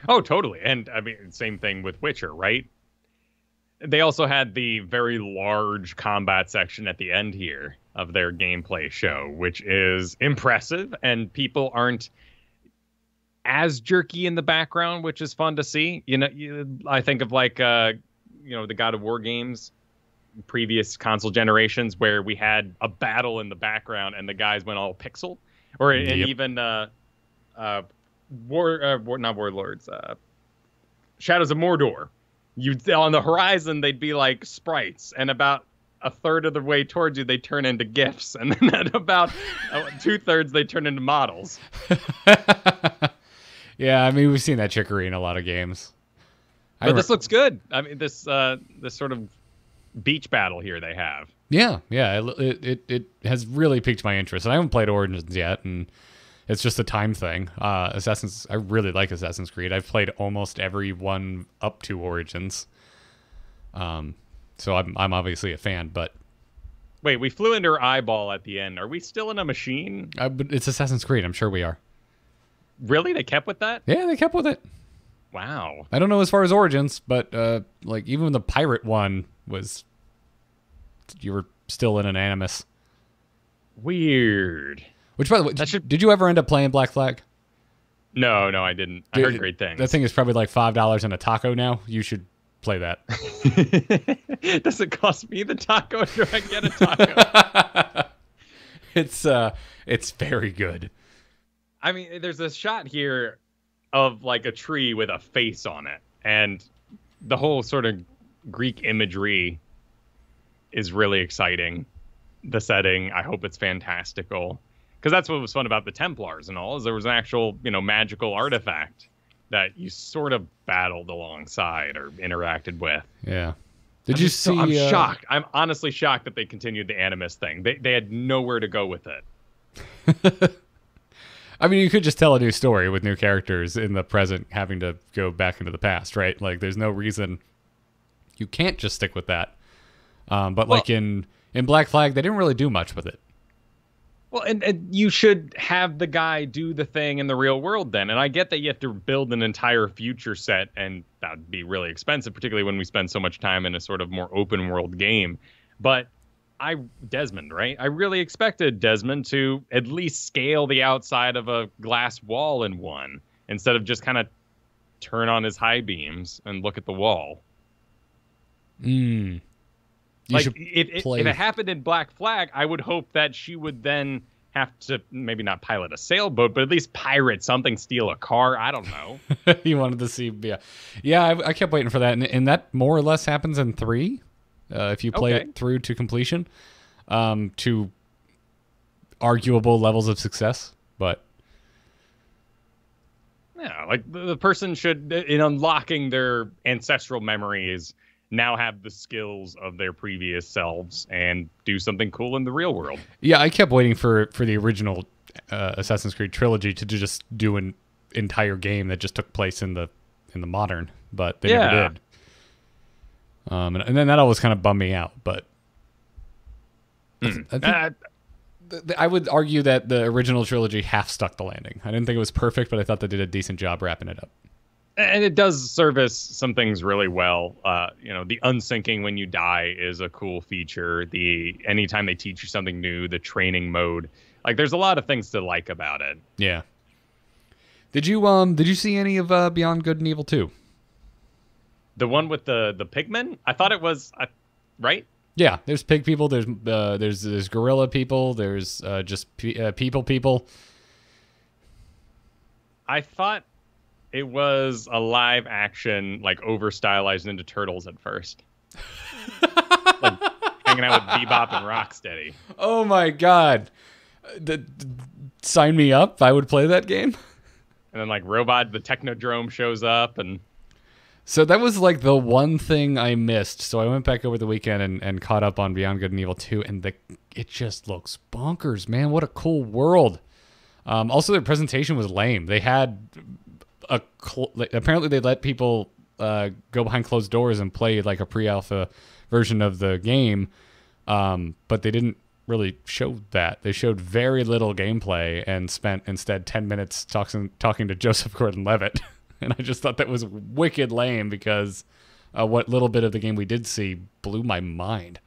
Oh, totally. And I mean, same thing with Witcher, right? They also had the very large combat section at the end here of their gameplay show, which is impressive, and people aren't as jerky in the background, which is fun to see. I think of like, the God of War games, previous console generations, where we had a battle in the background and the guys went all pixel, or and even not Warlords, Shadows of Mordor. On the horizon, they'd be like sprites, and about a third of the way towards you, they turn into GIFs, and then at about 2/3, they turn into models. Yeah, I mean, we've seen that trickery in a lot of games. But this looks good. I mean, this sort of beach battle here they have. Yeah, it has really piqued my interest. I haven't played Origins yet, and it's just a time thing. I really like Assassin's Creed. I've played almost every one up to Origins. So I'm obviously a fan, but... Wait, we flew into her eyeball at the end. Are we still in a machine? But it's Assassin's Creed. I'm sure we are. Really? They kept with that? Yeah, they kept with it. Wow. I don't know as far as Origins, but like even the pirate one was, you were still in an animus. Weird. Which, by the way, did you ever end up playing Black Flag? No, I didn't. I heard great things. That thing is probably like $5 and a taco now. You should play that. Does it cost me the taco, or do I get a taco? It's very good. I mean, there's a shot here of like a tree with a face on it, and the whole sort of Greek imagery is really exciting. The setting, I hope it's fantastical, because that's what was fun about the Templars and all, is there was an actual, magical artifact that you sort of battled alongside or interacted with. Yeah. Did you see? I'm shocked. I'm honestly shocked that they continued the Animus thing. They had nowhere to go with it. I mean, you could just tell a new story with new characters in the present having to go back into the past, right? Like, there's no reason you can't just stick with that. But like in Black Flag, they didn't really do much with it. Well, and you should have the guy do the thing in the real world then. And I get that you have to build an entire future set, and that would be really expensive, particularly when we spend so much time in a sort of more open world game. But Desmond, right? I really expected Desmond to at least scale the outside of a glass wall in one, instead of just kind of turn on his high beams and look at the wall. Like, if it happened in Black Flag, I would hope that she would then have to maybe not pilot a sailboat, but at least pirate something, steal a car. I don't know. You wanted to see, yeah. I kept waiting for that, and that more or less happens in 3, if you play it through to completion, to arguable levels of success. But yeah, like the person should, in unlocking their ancestral memories, now have the skills of their previous selves and do something cool in the real world. Yeah, I kept waiting for the original Assassin's Creed trilogy to just do an entire game that just took place in the modern, but they never did. And then that always kind of bummed me out. But I would argue that the original trilogy half stuck the landing. I didn't think it was perfect, but I thought they did a decent job wrapping it up. And it does service some things really well. The unsyncing when you die is a cool feature. Anytime they teach you something new, the training mode, like there's a lot of things to like about it. Yeah. Did you see any of Beyond Good and Evil 2? The one with the pigmen? I thought it was right. Yeah, there's pig people. There's gorilla people. There's just people. I thought it was a live action, like over stylized Ninja Turtles at first. Like hanging out with Bebop and Rocksteady. Oh my god. Sign me up. I would play that game. And then like Robot, the Technodrome shows up. And so that was like the one thing I missed. So I went back over the weekend and caught up on Beyond Good and Evil 2. And it just looks bonkers, man. What a cool world. Also, their presentation was lame. They had apparently they let people go behind closed doors and play like a pre-alpha version of the game, but they didn't really show that. They showed very little gameplay and spent instead 10 minutes talking to Joseph Gordon-Levitt. And I just thought that was wicked lame, because what little bit of the game we did see blew my mind.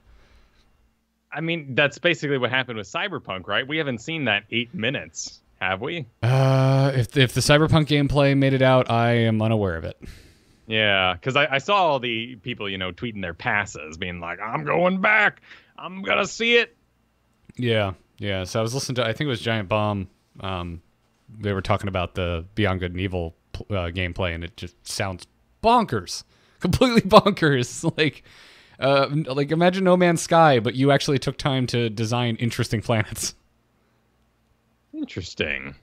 I mean, that's basically what happened with Cyberpunk, right? We haven't seen that 8 minutes. Have we? If the Cyberpunk gameplay made it out, I am unaware of it. Yeah, because I saw all the people, tweeting their passes, being like, I'm going back. I'm going to see it. Yeah. So I was listening to, I think it was Giant Bomb. They were talking about the Beyond Good and Evil gameplay, and it just sounds bonkers. Completely bonkers. Like imagine No Man's Sky, but you actually took time to design interesting planets. Interesting.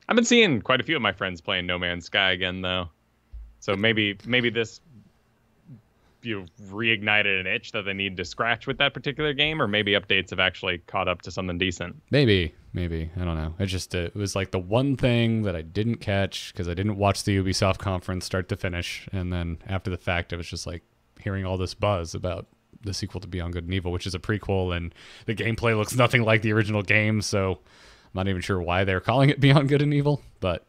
I've been seeing quite a few of my friends playing No Man's Sky again, though. So maybe this reignited an itch that they need to scratch with that particular game, or maybe updates have actually caught up to something decent. Maybe. I don't know. It was like the one thing that I didn't catch because I didn't watch the Ubisoft conference start to finish, and then after the fact, it was just like hearing all this buzz about the sequel to Beyond Good and Evil, which is a prequel, and the gameplay looks nothing like the original game, so I'm not even sure why they're calling it Beyond Good and Evil, but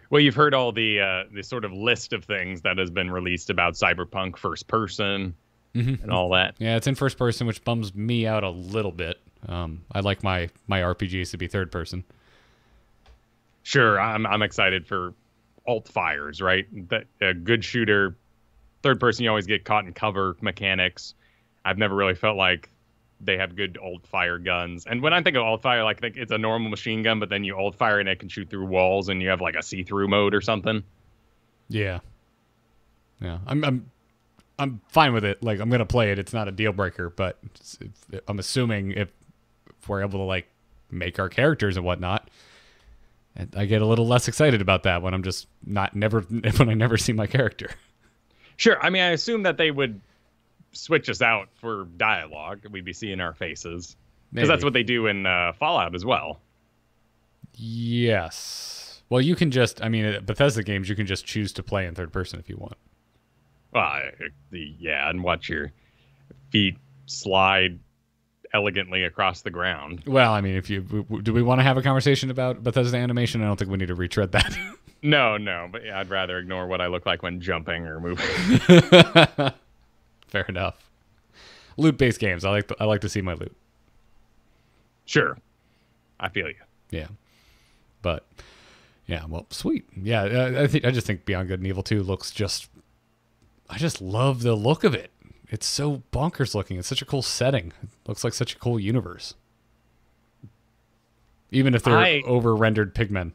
Well, you've heard all the sort of list of things that has been released about Cyberpunk first person and all that. Yeah, it's in first person, which bums me out a little bit. I like my RPGs to be third person. Sure, I'm excited for alt fires, right? That a good shooter, third person, you always get caught in cover mechanics. I've never really felt like they have good alt fire guns. And when I think of alt fire, like I think it's a normal machine gun, but then you alt fire and it can shoot through walls, and you have like a see-through mode or something. Yeah. I'm fine with it. Like, I'm gonna play it. It's not a deal breaker, but I'm assuming if we're able to like make our characters and whatnot, and I get a little less excited about that when I'm just when I never see my character. Sure. I mean, I assume that they would switch us out for dialogue. We'd be seeing our faces because that's what they do in Fallout as well. Yes. Well, you can just, I mean, Bethesda games, you can just choose to play in third person if you want. Well, and watch your feet slide elegantly across the ground. Well, I mean, do we want to have a conversation about Bethesda animation? I don't think we need to retread that. No, but yeah, I'd rather ignore what I look like when jumping or moving. Fair enough. Loot-based games. I like to see my loot. Sure, I feel you. Yeah, but yeah, well, sweet. Yeah, I just think Beyond Good and Evil 2 looks just. I just love the look of it. It's so bonkers looking. It's such a cool setting. It looks like such a cool universe. Even if they're over-rendered pigmen.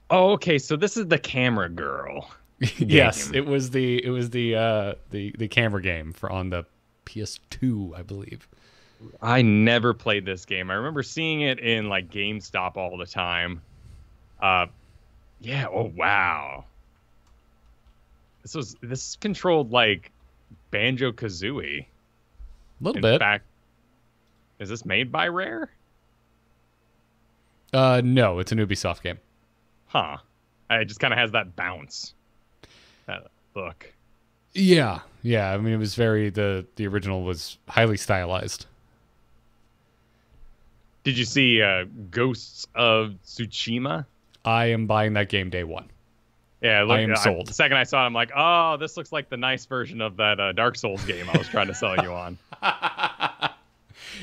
Oh, okay. So this is the camera girl. Yes, it was the camera game on the PS2, I believe. I never played this game. I remember seeing it in like GameStop all the time. Yeah. Oh wow. This controlled like Banjo-Kazooie. A little bit. In fact, is this made by Rare? No, it's an Ubisoft game. Huh. It just kind of has that bounce. That look. Yeah. I mean, it was the original was highly stylized. Did you see Ghosts of Tsushima? I am buying that game day one. Yeah, look, I am sold. The second I saw it, I'm like, oh, this looks like the nice version of that Dark Souls game I was trying to sell you on.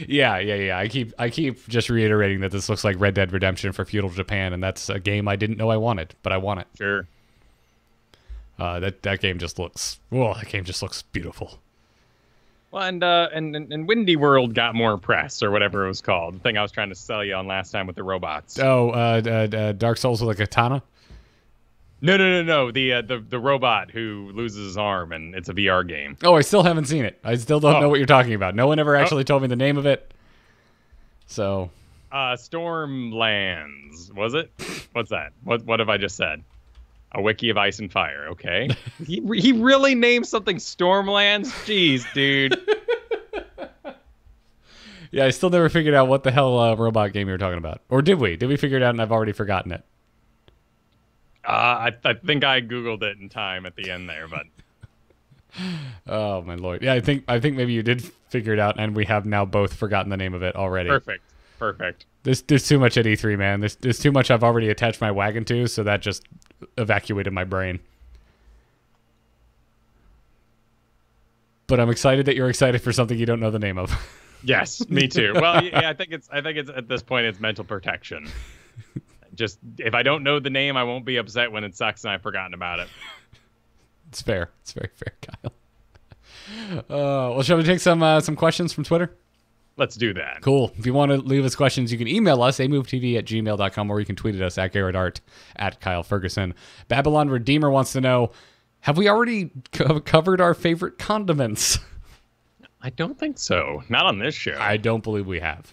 Yeah. I keep just reiterating that this looks like Red Dead Redemption for feudal Japan, and that's a game I didn't know I wanted, but I want it. Sure. That game just looks. Well, that game just looks beautiful. Well, and Windy World got more press, or whatever it was called. The thing I was trying to sell you on last time with the robots. Oh, Dark Souls with a katana. No. The robot who loses his arm, and it's a VR game. Oh, I still haven't seen it. I still don't know what you're talking about. No one ever actually told me the name of it. So. Stormlands, was it? What's that? What have I just said? A wiki of ice and fire. Okay. He really named something Stormlands? Jeez, dude. Yeah, I still never figured out what the hell robot game you were talking about. Or did we? Did we figure it out and I've already forgotten it? I think I Googled it in time at the end there, but. Oh, my Lord. Yeah, I think maybe you did figure it out, and we have now both forgotten the name of it already. Perfect. There's too much at E3, man. There's too much I've already attached my wagon to, so that just evacuated my brain. But I'm excited that you're excited for something you don't know the name of. Yes, me too. Well, yeah, I think it's at this point it's mental protection. Just if I don't know the name, I won't be upset when it sucks and I've forgotten about it. It's fair. It's very fair, Kyle. Well, shall we take some questions from Twitter? Let's do that. Cool. If you want to leave us questions, you can email us, amovetv@gmail.com, or you can tweet at us at GarrettArt, at Kyle Ferguson. Babylon Redeemer wants to know, have we already covered our favorite condiments? I don't think so. Not on this show. I don't believe we have.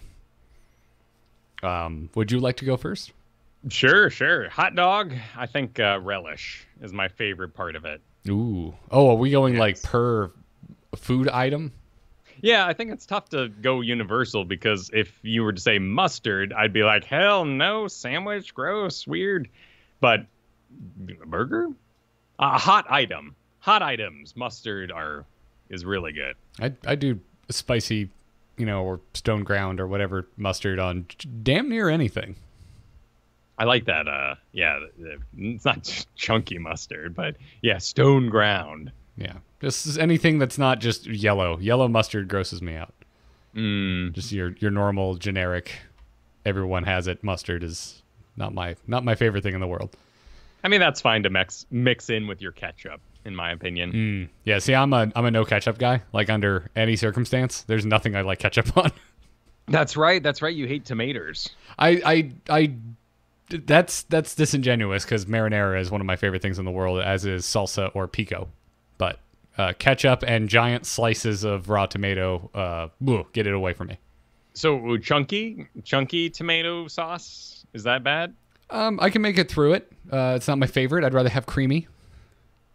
Would you like to go first? Sure. Hot dog, I think relish is my favorite part of it. Ooh. Oh, are we going like per food item? Yeah, I think it's tough to go universal because if you were to say mustard, I'd be like, hell no, sandwich, gross, weird. But burger? Hot items, mustard is really good. I do spicy, or stone ground or whatever mustard on damn near anything. I like that. It's not chunky mustard, but yeah, stone ground. Yeah, just anything that's not just yellow. Yellow mustard grosses me out. Just your normal generic, everyone has it mustard is not my favorite thing in the world. I mean, that's fine to mix in with your ketchup, in my opinion. Yeah, see, I'm a no ketchup guy. Like under any circumstance, there's nothing I like ketchup on. That's right. You hate tomatoes. That's disingenuous because marinara is one of my favorite things in the world, as is salsa or pico. But ketchup and giant slices of raw tomato, get it away from me. So chunky tomato sauce, is that bad? I can make it through it. It's not my favorite. I'd rather have creamy.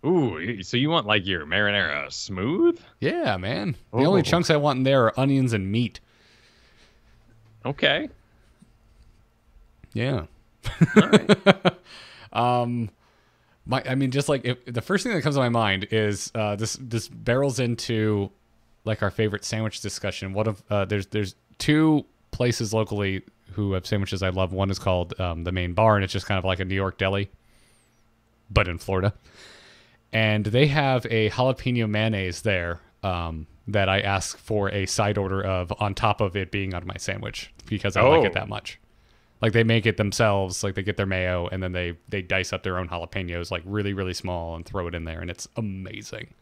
Ooh, so you want like your marinara smooth? Yeah, man. The only chunks I want in there are onions and meat. Okay. Yeah. All right. Just like the first thing that comes to my mind is this barrels into like our favorite sandwich discussion. There's two places locally who have sandwiches I love. One is called the Main Bar, and it's just kind of like a New York deli, but in Florida. And they have a jalapeno mayonnaise there that I ask for a side order of on top of it being on my sandwich because I like it that much. Like they make it themselves, like they get their mayo and then they dice up their own jalapenos like really, really small and throw it in there, and it's amazing.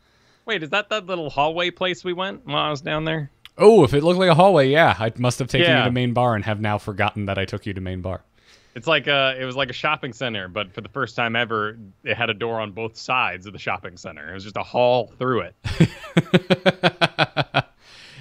Wait, is that little hallway place we went while I was down there? Oh, if it looked like a hallway, yeah. I must have taken you to Main Bar and have now forgotten that I took you to Main Bar. It's like it was like a shopping center, but for the first time ever, it had a door on both sides of the shopping center. It was just a hall through it.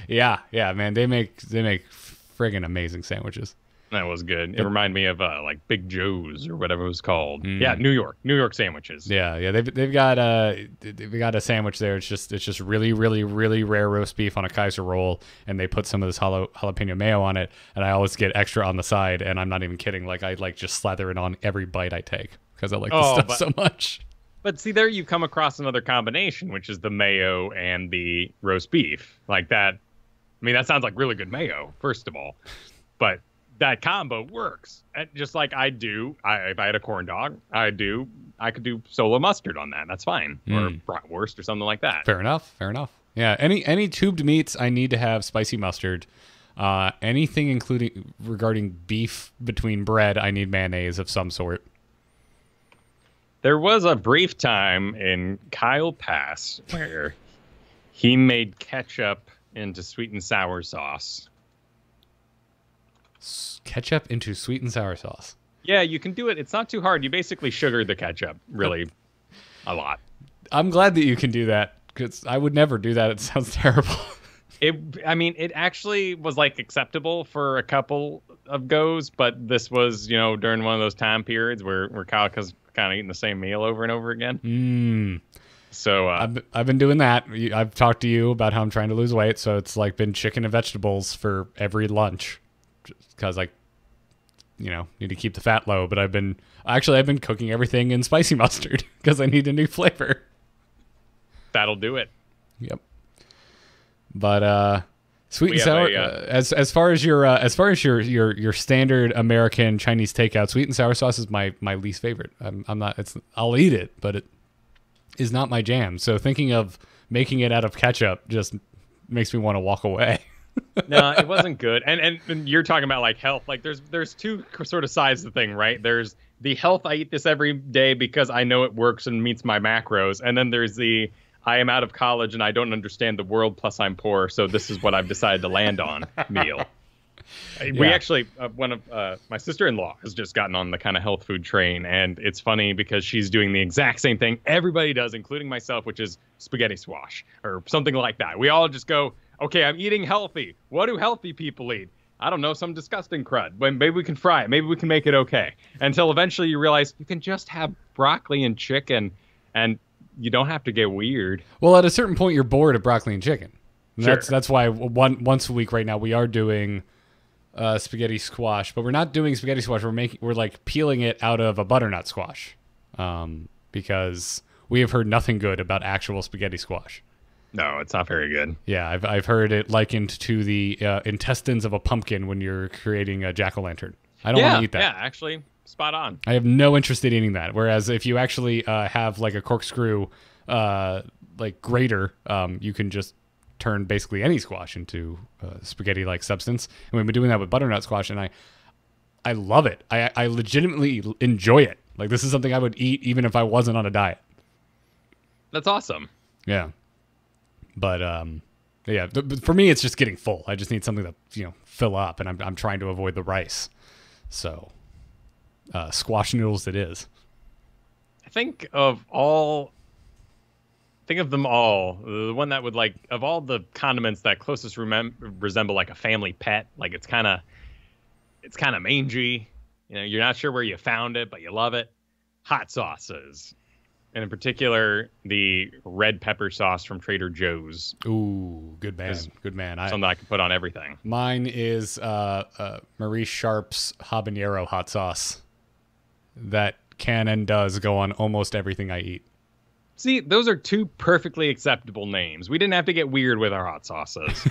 Yeah, man. They make friggin' amazing sandwiches. That was good. It reminded me of like Big Joe's or whatever it was called. Yeah, New York sandwiches. Yeah. They've got a sandwich there. It's just really, really, really rare roast beef on a Kaiser roll, and they put some of this jalapeno mayo on it. And I always get extra on the side, and I'm not even kidding. Like I just slather it on every bite I take because I like the stuff so much. But see, there you come across another combination, which is the mayo and the roast beef. Like that. I mean, that sounds like really good mayo, first of all, but that combo works. And just like I do, if I had a corn dog, I could do solo mustard on that. That's fine. Or bratwurst or something like that. Fair enough. Yeah, any tubed meats, I need to have spicy mustard. Anything including regarding beef between bread, I need mayonnaise of some sort. There was a brief time in Kyle Pass where he made ketchup into sweet and sour sauce. Ketchup into sweet and sour sauce. Yeah, you can do it. It's not too hard. You basically sugar the ketchup really a lot. I'm glad that you can do that because I would never do that. It sounds terrible. It actually was like acceptable for a couple of goes, but this was, during one of those time periods where Kyle was kind of eating the same meal over and over again. So I've been doing that. I've talked to you about how I'm trying to lose weight, so it's like been chicken and vegetables for every lunch. Because I, need to keep the fat low. But I've been cooking everything in spicy mustard because I need a new flavor. That'll do it. Yep. But sweet and sour. As far as your standard American Chinese takeout, sweet and sour sauce is my least favorite. I'm not. I'll eat it, but it is not my jam. So thinking of making it out of ketchup just makes me want to walk away. No, it wasn't good. And you're talking about like health. Like there's two sort of sides of the thing, right? There's the health. I eat this every day because I know it works and meets my macros. And then there's the I am out of college and I don't understand the world. Plus I'm poor, so this is what I've decided to land on meal. Yeah. We actually one of my sister-in-law has just gotten on the kind of health food train, and it's funny because she's doing the exact same thing everybody does, including myself, which is spaghetti squash or something like that. We all just go, okay, I'm eating healthy. What do healthy people eat? I don't know, some disgusting crud. Maybe we can fry it. Maybe we can make it okay. Until eventually you realize you can just have broccoli and chicken, and you don't have to get weird. Well, at a certain point, you're bored of broccoli and chicken. And sure. That's why once a week right now we are doing spaghetti squash, but we're not doing spaghetti squash. We're like peeling it out of a butternut squash because we have heard nothing good about actual spaghetti squash. No, it's not very good. Yeah, I've heard it likened to the intestines of a pumpkin when you're creating a jack-o'-lantern. I don't want to eat that. Yeah, actually, spot on. I have no interest in eating that. Whereas if you actually have like a corkscrew like grater, you can just turn basically any squash into spaghetti-like substance. And we've been doing that with butternut squash, and I love it. I legitimately enjoy it. Like, this is something I would eat even if I wasn't on a diet. That's awesome. Yeah. But yeah, for me, it's just getting full. I just need something to, fill up, and I'm trying to avoid the rice. So, squash noodles it is. I think of them all. The one that would, like, of all the condiments that closest resemble like a family pet. Like, it's kind of mangy. You're not sure where you found it, but you love it. Hot sauces. And in particular, the red pepper sauce from Trader Joe's. Ooh, good man. Good man. Something I can put on everything. Mine is Marie Sharp's habanero hot sauce. That can and does go on almost everything I eat. See, those are two perfectly acceptable names. We didn't have to get weird with our hot sauces.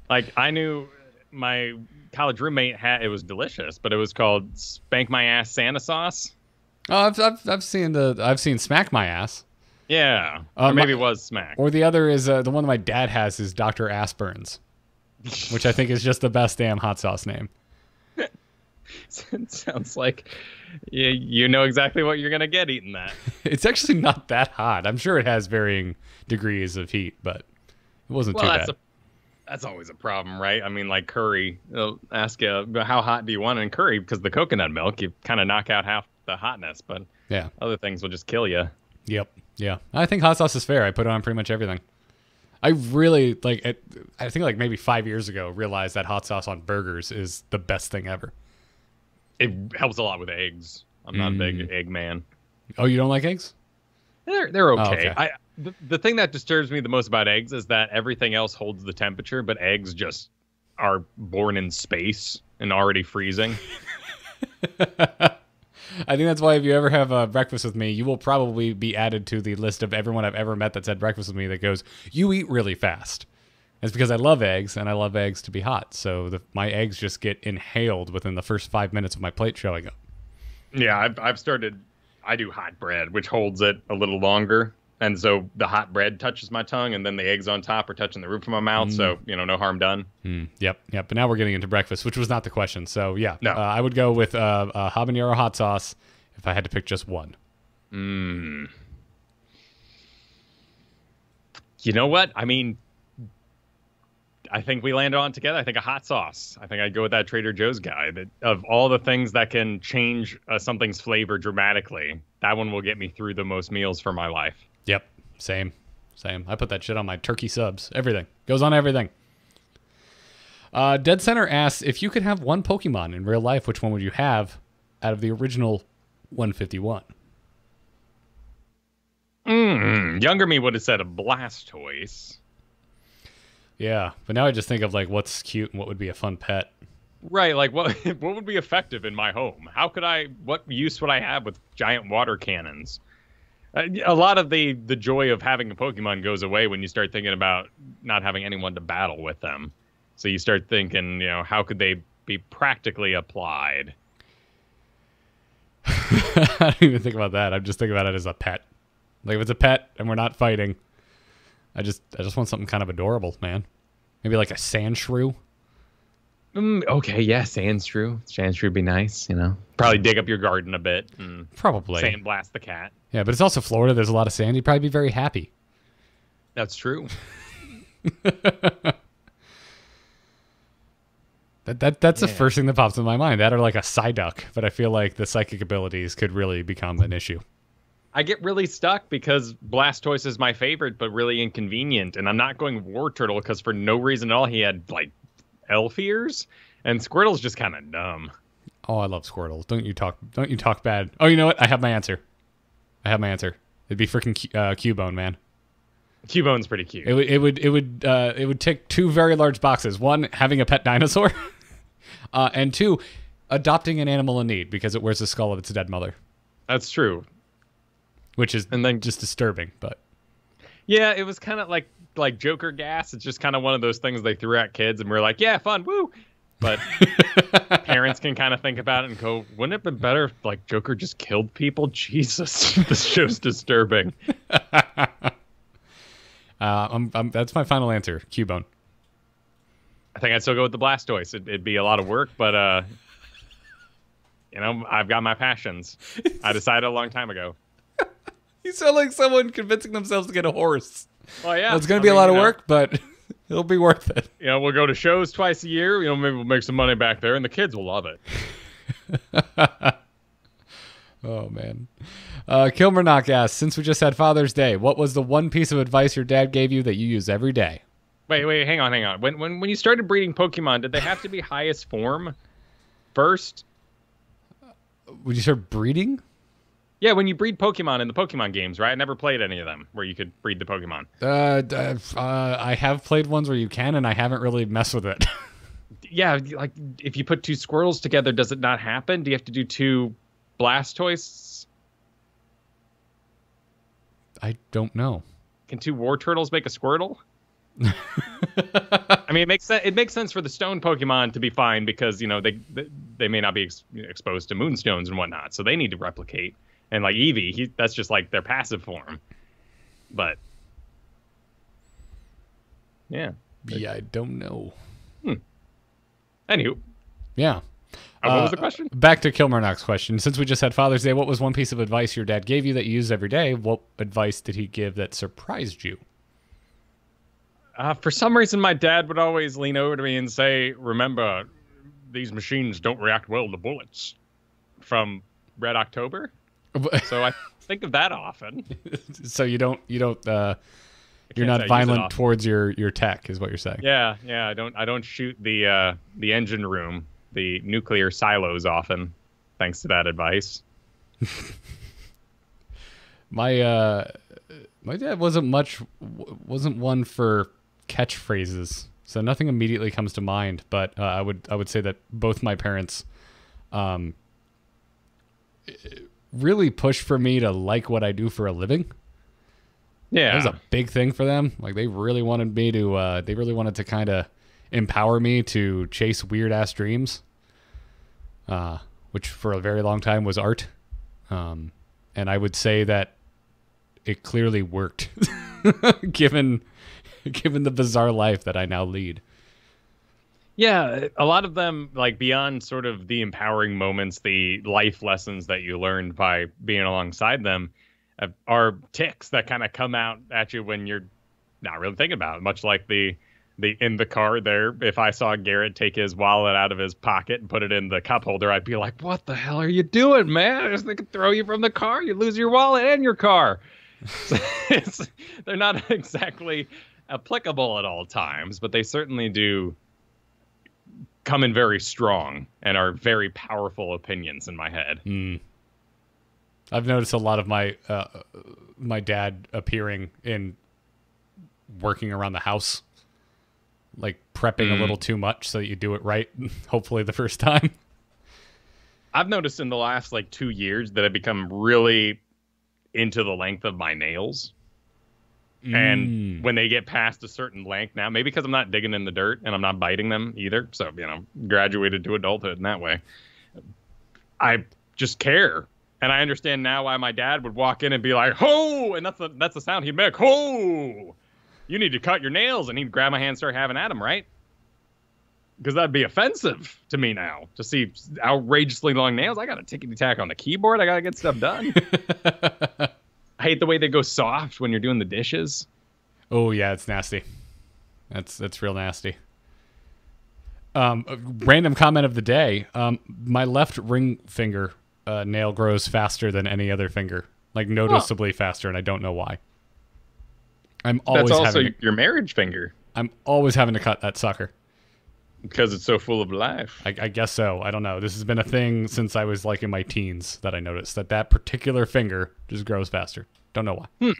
Like, I knew my college roommate it was delicious, but it was called Spank My Ass Santa Sauce. Oh, I've seen Smack My Ass. Yeah, or maybe it was Smack. Or the other is the one that my dad has is Dr. Aspern's, which I think is just the best damn hot sauce name. It sounds like you know exactly what you're gonna get eating that. It's actually not that hot. I'm sure it has varying degrees of heat, but it wasn't too bad. That's always a problem, right? I mean, like curry. They'll ask you how hot do you want it in curry, because the coconut milk, you kind of knock out half the hotness, but yeah, other things will just kill you. Yep. Yeah. I think hot sauce is fair. I put it on pretty much everything. I really like it. I think like maybe 5 years ago realized that hot sauce on burgers is the best thing ever. It helps a lot with eggs. I'm not a big egg man. Oh, you don't like eggs? They're okay. Oh, okay. The thing that disturbs me the most about eggs is that everything else holds the temperature, but eggs just are born in space and already freezing. I think that's why if you ever have breakfast with me, you will probably be added to the list of everyone I've ever met that's had breakfast with me that goes, you eat really fast. It's because I love eggs, and I love eggs to be hot. So my eggs just get inhaled within the first 5 minutes of my plate showing up. Yeah, I do hot bread, which holds it a little longer. And so the hot bread touches my tongue, and then the eggs on top are touching the roof of my mouth. So, no harm done. Yep. But now we're getting into breakfast, which was not the question. So, yeah, no. I would go with habanero hot sauce if I had to pick just one. You know what? I mean, I think we landed on together. I think a hot sauce. I think I'd go with that Trader Joe's guy. That of all the things that can change something's flavor dramatically, that one will get me through the most meals for my life. Yep. Same. I put that shit on my turkey subs. Everything. Goes on everything. Dead Center asks, if you could have one Pokemon in real life, which one would you have out of the original 151? Younger me would have said a Blastoise. Yeah, but now I just think of like what's cute and what would be a fun pet. Right, like what would be effective in my home? What use would I have with giant water cannons? A lot of the joy of having a Pokemon goes away when you start thinking about not having anyone to battle with them. So you start thinking, how could they be practically applied? I don't even think about that. I'm just thinking about it as a pet. Like if it's a pet and we're not fighting, I just want something kind of adorable, man. Maybe like a Sandshrew. Okay, yeah, Sandshrew. Sandshrew would be nice, Probably dig up your garden a bit. And probably. Sandblast the cat. Yeah, but it's also Florida. There's a lot of sand. You'd probably be very happy. That's true. That's the first thing that pops in my mind. That or like a Psyduck. But I feel like the psychic abilities could really become an issue. I get really stuck because Blastoise is my favorite, but really inconvenient. And I'm not going Wartortle because for no reason at all, he had like elf ears, and Squirtle's just kind of dumb. Oh, I love Squirtle. Don't you talk bad. Oh, you know what? I have my answer. It'd be freaking Cubone, man. Cubone's pretty cute. It would tick two very large boxes. One, having a pet dinosaur, and two, adopting an animal in need because it wears the skull of its dead mother. That's true. Which is just disturbing, but yeah, it was kind of like Joker gas. It's just kind of one of those things they threw at kids, and we're like, yeah, fun, woo. but parents can kind of think about it and go, wouldn't it have been better if like Joker just killed people? Jesus, this show's disturbing. That's my final answer. Cubone. I think I'd still go with the Blastoise. It'd be a lot of work, but I've got my passions. I decided a long time ago. You sound like someone convincing themselves to get a horse. Well, yeah. Well, it's going to be a lot of work, but it'll be worth it. We'll go to shows twice a year. Maybe we'll make some money back there, and the kids will love it. Oh, man. Kilmernock asks, since we just had Father's Day, what was the one piece of advice your dad gave you that you use every day? Wait, hang on. When you started breeding Pokemon, did they have to be highest form first? Would you start breeding? Yeah, when you breed Pokemon in the Pokemon games, right? I never played any of them where you could breed the Pokemon. I have played ones where you can, and I haven't really messed with it. Yeah, like if you put two Squirtles together, does it not happen? Do you have to do two Blastoises? I don't know. Can two War Turtles make a Squirtle? I mean, it makes sense for the stone Pokemon to be fine because they may not be exposed to moonstones and whatnot, so they need to replicate. And like Eevee, that's just like their passive form. But yeah, I don't know. Anywho, yeah. What was the question? Back to Kilmernock's question. Since we just had Father's Day, what was one piece of advice your dad gave you that you use every day? What advice did he give that surprised you? For some reason, my dad would always lean over to me and say, remember, these machines don't react well to bullets. From Red October. So I think of that often. So you're not violent towards your tech, is what you're saying. Yeah. I don't shoot the engine room, the nuclear silos often, thanks to that advice. My dad wasn't one for catchphrases, so nothing immediately comes to mind. But I would say that both my parents really pushed for me to like what I do for a living. Yeah, that was a big thing for them. Like they really wanted me to. They really wanted to kind of empower me to chase weird ass dreams, which for a very long time was art. And I would say that it clearly worked, given the bizarre life that I now lead. Yeah, a lot of them, like beyond sort of the empowering moments, the life lessons that you learned by being alongside them, are ticks that kind of come out at you when you're not really thinking about it. Much like the in the car there, if I saw Garrett take his wallet out of his pocket and put it in the cup holder, I'd be like, "What the hell are you doing, man? They could throw you from the car. You lose your wallet and your car." They're not exactly applicable at all times, but they certainly do come in very strong and are very powerful opinions in my head. I've noticed a lot of my dad appearing in working around the house, like prepping a little too much so that you do it right, hopefully the first time. I've noticed in the last 2 years that I've become really into the length of my nails. And when they get past a certain length now, maybe because I'm not digging in the dirt and I'm not biting them either. So, graduated to adulthood in that way. I just care. And I understand now why my dad would walk in and be like, "Ho!" And that's the sound he'd make. "Ho! You need to cut your nails." And he'd grab my hand and start having at them, right? Because that'd be offensive to me now. To see outrageously long nails. I got to tickety-tack on the keyboard. I got to get stuff done. I hate the way they go soft when you're doing the dishes. Oh yeah, it's nasty. That's real nasty. Random comment of the day. My left ring finger nail grows faster than any other finger, noticeably faster, and I don't know why. That's also your marriage finger. I'm always having to cut that sucker. Because it's so full of life. I guess so. I don't know. This has been a thing since I was in my teens that I noticed that particular finger just grows faster. Don't know why.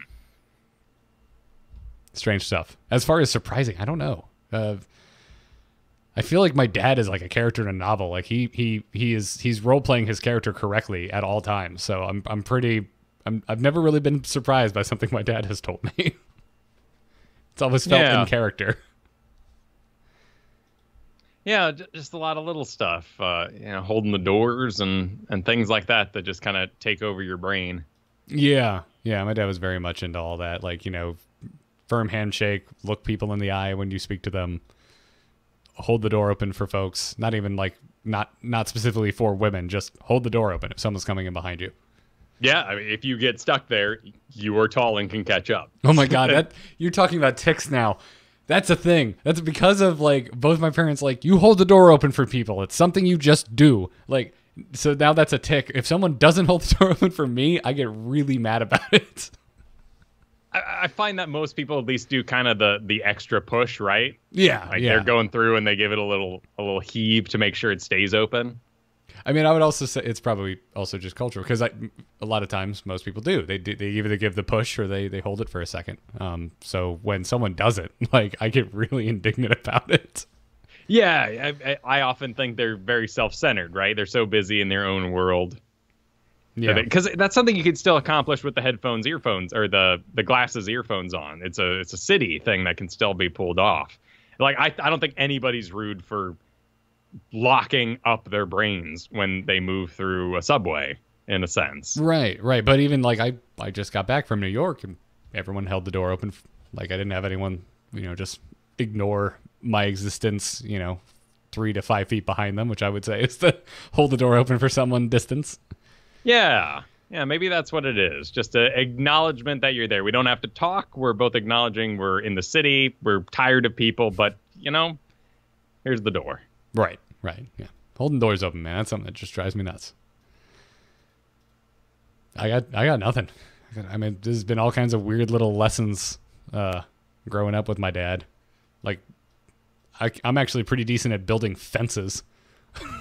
Strange stuff. As far as surprising, I don't know. I feel like my dad is like a character in a novel. He's role playing his character correctly at all times. So I've never really been surprised by something my dad has told me. It's always felt in character. Yeah, just a lot of little stuff, holding the doors and things like that that just kind of take over your brain. Yeah, yeah. My dad was very much into all that. Like, firm handshake, look people in the eye when you speak to them, hold the door open for folks. Not even like not specifically for women. Just hold the door open if someone's coming in behind you. Yeah, I mean, if you get stuck there, you are tall and can catch up. Oh my God, that you're talking about ticks now. That's a thing. That's because of like both my parents. Like, you hold the door open for people. It's something you just do. Like, so now that's a tick. If someone doesn't hold the door open for me, I get really mad about it. I find that most people at least do kind of the extra push, right? Yeah, Like yeah. they're going through and they give it a little heave to make sure it stays open. I mean, I would also say it's probably also just cultural because a lot of times most people do. They either give the push or they hold it for a second. So when someone does it, like, I get really indignant about it. Yeah, I often think they're very self-centered, right? They're so busy in their own world. Yeah, Because that's something you could still accomplish with the headphones, earphones, or the glasses, earphones on. It's a city thing that can still be pulled off. Like, I don't think anybody's rude for locking up their brains when they move through a subway, in a sense. right. But even like I just got back from New York and everyone held the door open. Like, I didn't have anyone, just ignore my existence, 3 to 5 feet behind them, which I would say is the hold the door open for someone distance. Yeah, maybe that's what it is. Just an acknowledgement that you're there. We don't have to talk. We're both acknowledging we're in the city. We're tired of people, but, here's the door. Right. Yeah. Holding doors open, man. That's something that just drives me nuts. I got nothing. I mean, there's been all kinds of weird little lessons growing up with my dad. Like, I'm actually pretty decent at building fences.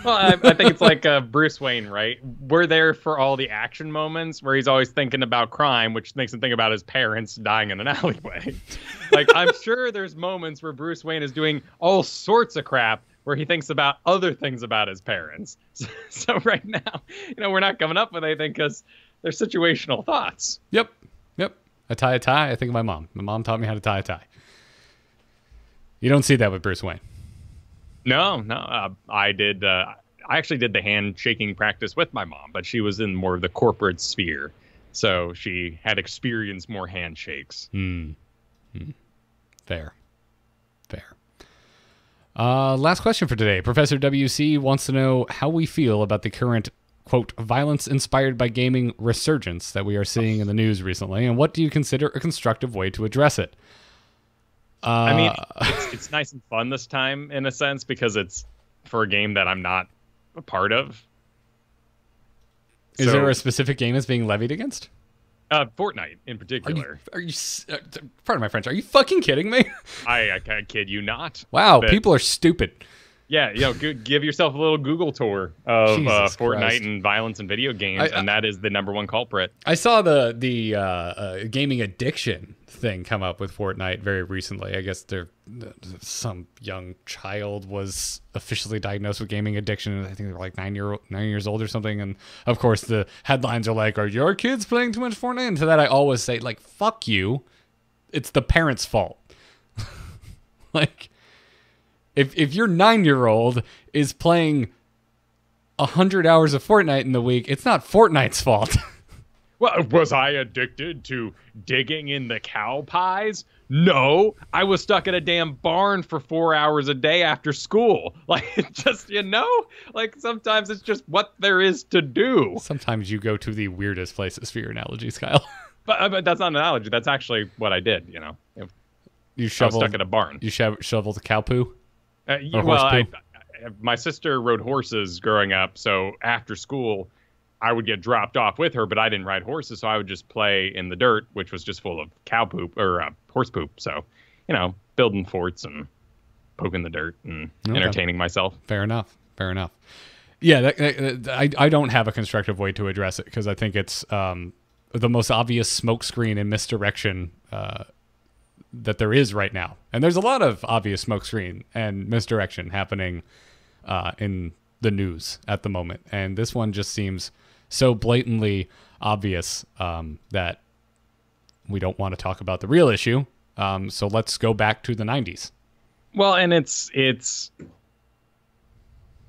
Well, I think it's like Bruce Wayne, right? We're there for all the action moments where he's always thinking about crime, which makes him think about his parents dying in an alleyway. Like, I'm sure there's moments where Bruce Wayne is doing all sorts of crap where he thinks about other things about his parents. So right now, we're not coming up with anything because they're situational thoughts. Yep. I tie a tie. I think of my mom. My mom taught me how to tie a tie. You don't see that with Bruce Wayne. No, I did. I actually did the handshaking practice with my mom, but she was in more of the corporate sphere, so she had experienced more handshakes. Fair. Last question for today. Professor WC wants to know how we feel about the current, quote, violence inspired by gaming resurgence that we are seeing in the news recently, and what do you consider a constructive way to address it? I mean, it's nice and fun this time, in a sense, because it's for a game that I'm not a part of. Is there a specific game that's being levied against? Fortnite, in particular. Are you pardon my French, are you fucking kidding me? I kid you not. Wow, people are stupid. Yeah, give yourself a little Google tour of Fortnite Christ. and violence in video games, and that is the #1 culprit. I saw the gaming addiction thing come up with Fortnite very recently. I guess some young child was officially diagnosed with gaming addiction, and I think they were like 9 years old or something. And of course, the headlines are like, "Are your kids playing too much Fortnite?" And to that, I always say, like, "Fuck you! It's the parents' fault." Like, if your 9-year-old is playing 100 hours of Fortnite in the week, it's not Fortnite's fault. Well, was I addicted to digging in the cow pies? No, I was stuck in a damn barn for 4 hours a day after school. Like, just, like sometimes it's just what there is to do. Sometimes you go to the weirdest places for your analogies, Kyle. But that's not an analogy. That's actually what I did, You I was stuck in a barn. You shoveled the cow poo? My sister rode horses growing up, so after school, I would get dropped off with her, but I didn't ride horses, so I would just play in the dirt, which was just full of cow poop or horse poop. So, building forts and poking the dirt and entertaining myself. Fair enough. Yeah, I don't have a constructive way to address it because I think it's the most obvious smokescreen and misdirection that there is right now. And there's a lot of obvious smokescreen and misdirection happening in the news at the moment. And this one just seems so blatantly obvious that we don't want to talk about the real issue. So let's go back to the 90s. Well, and it's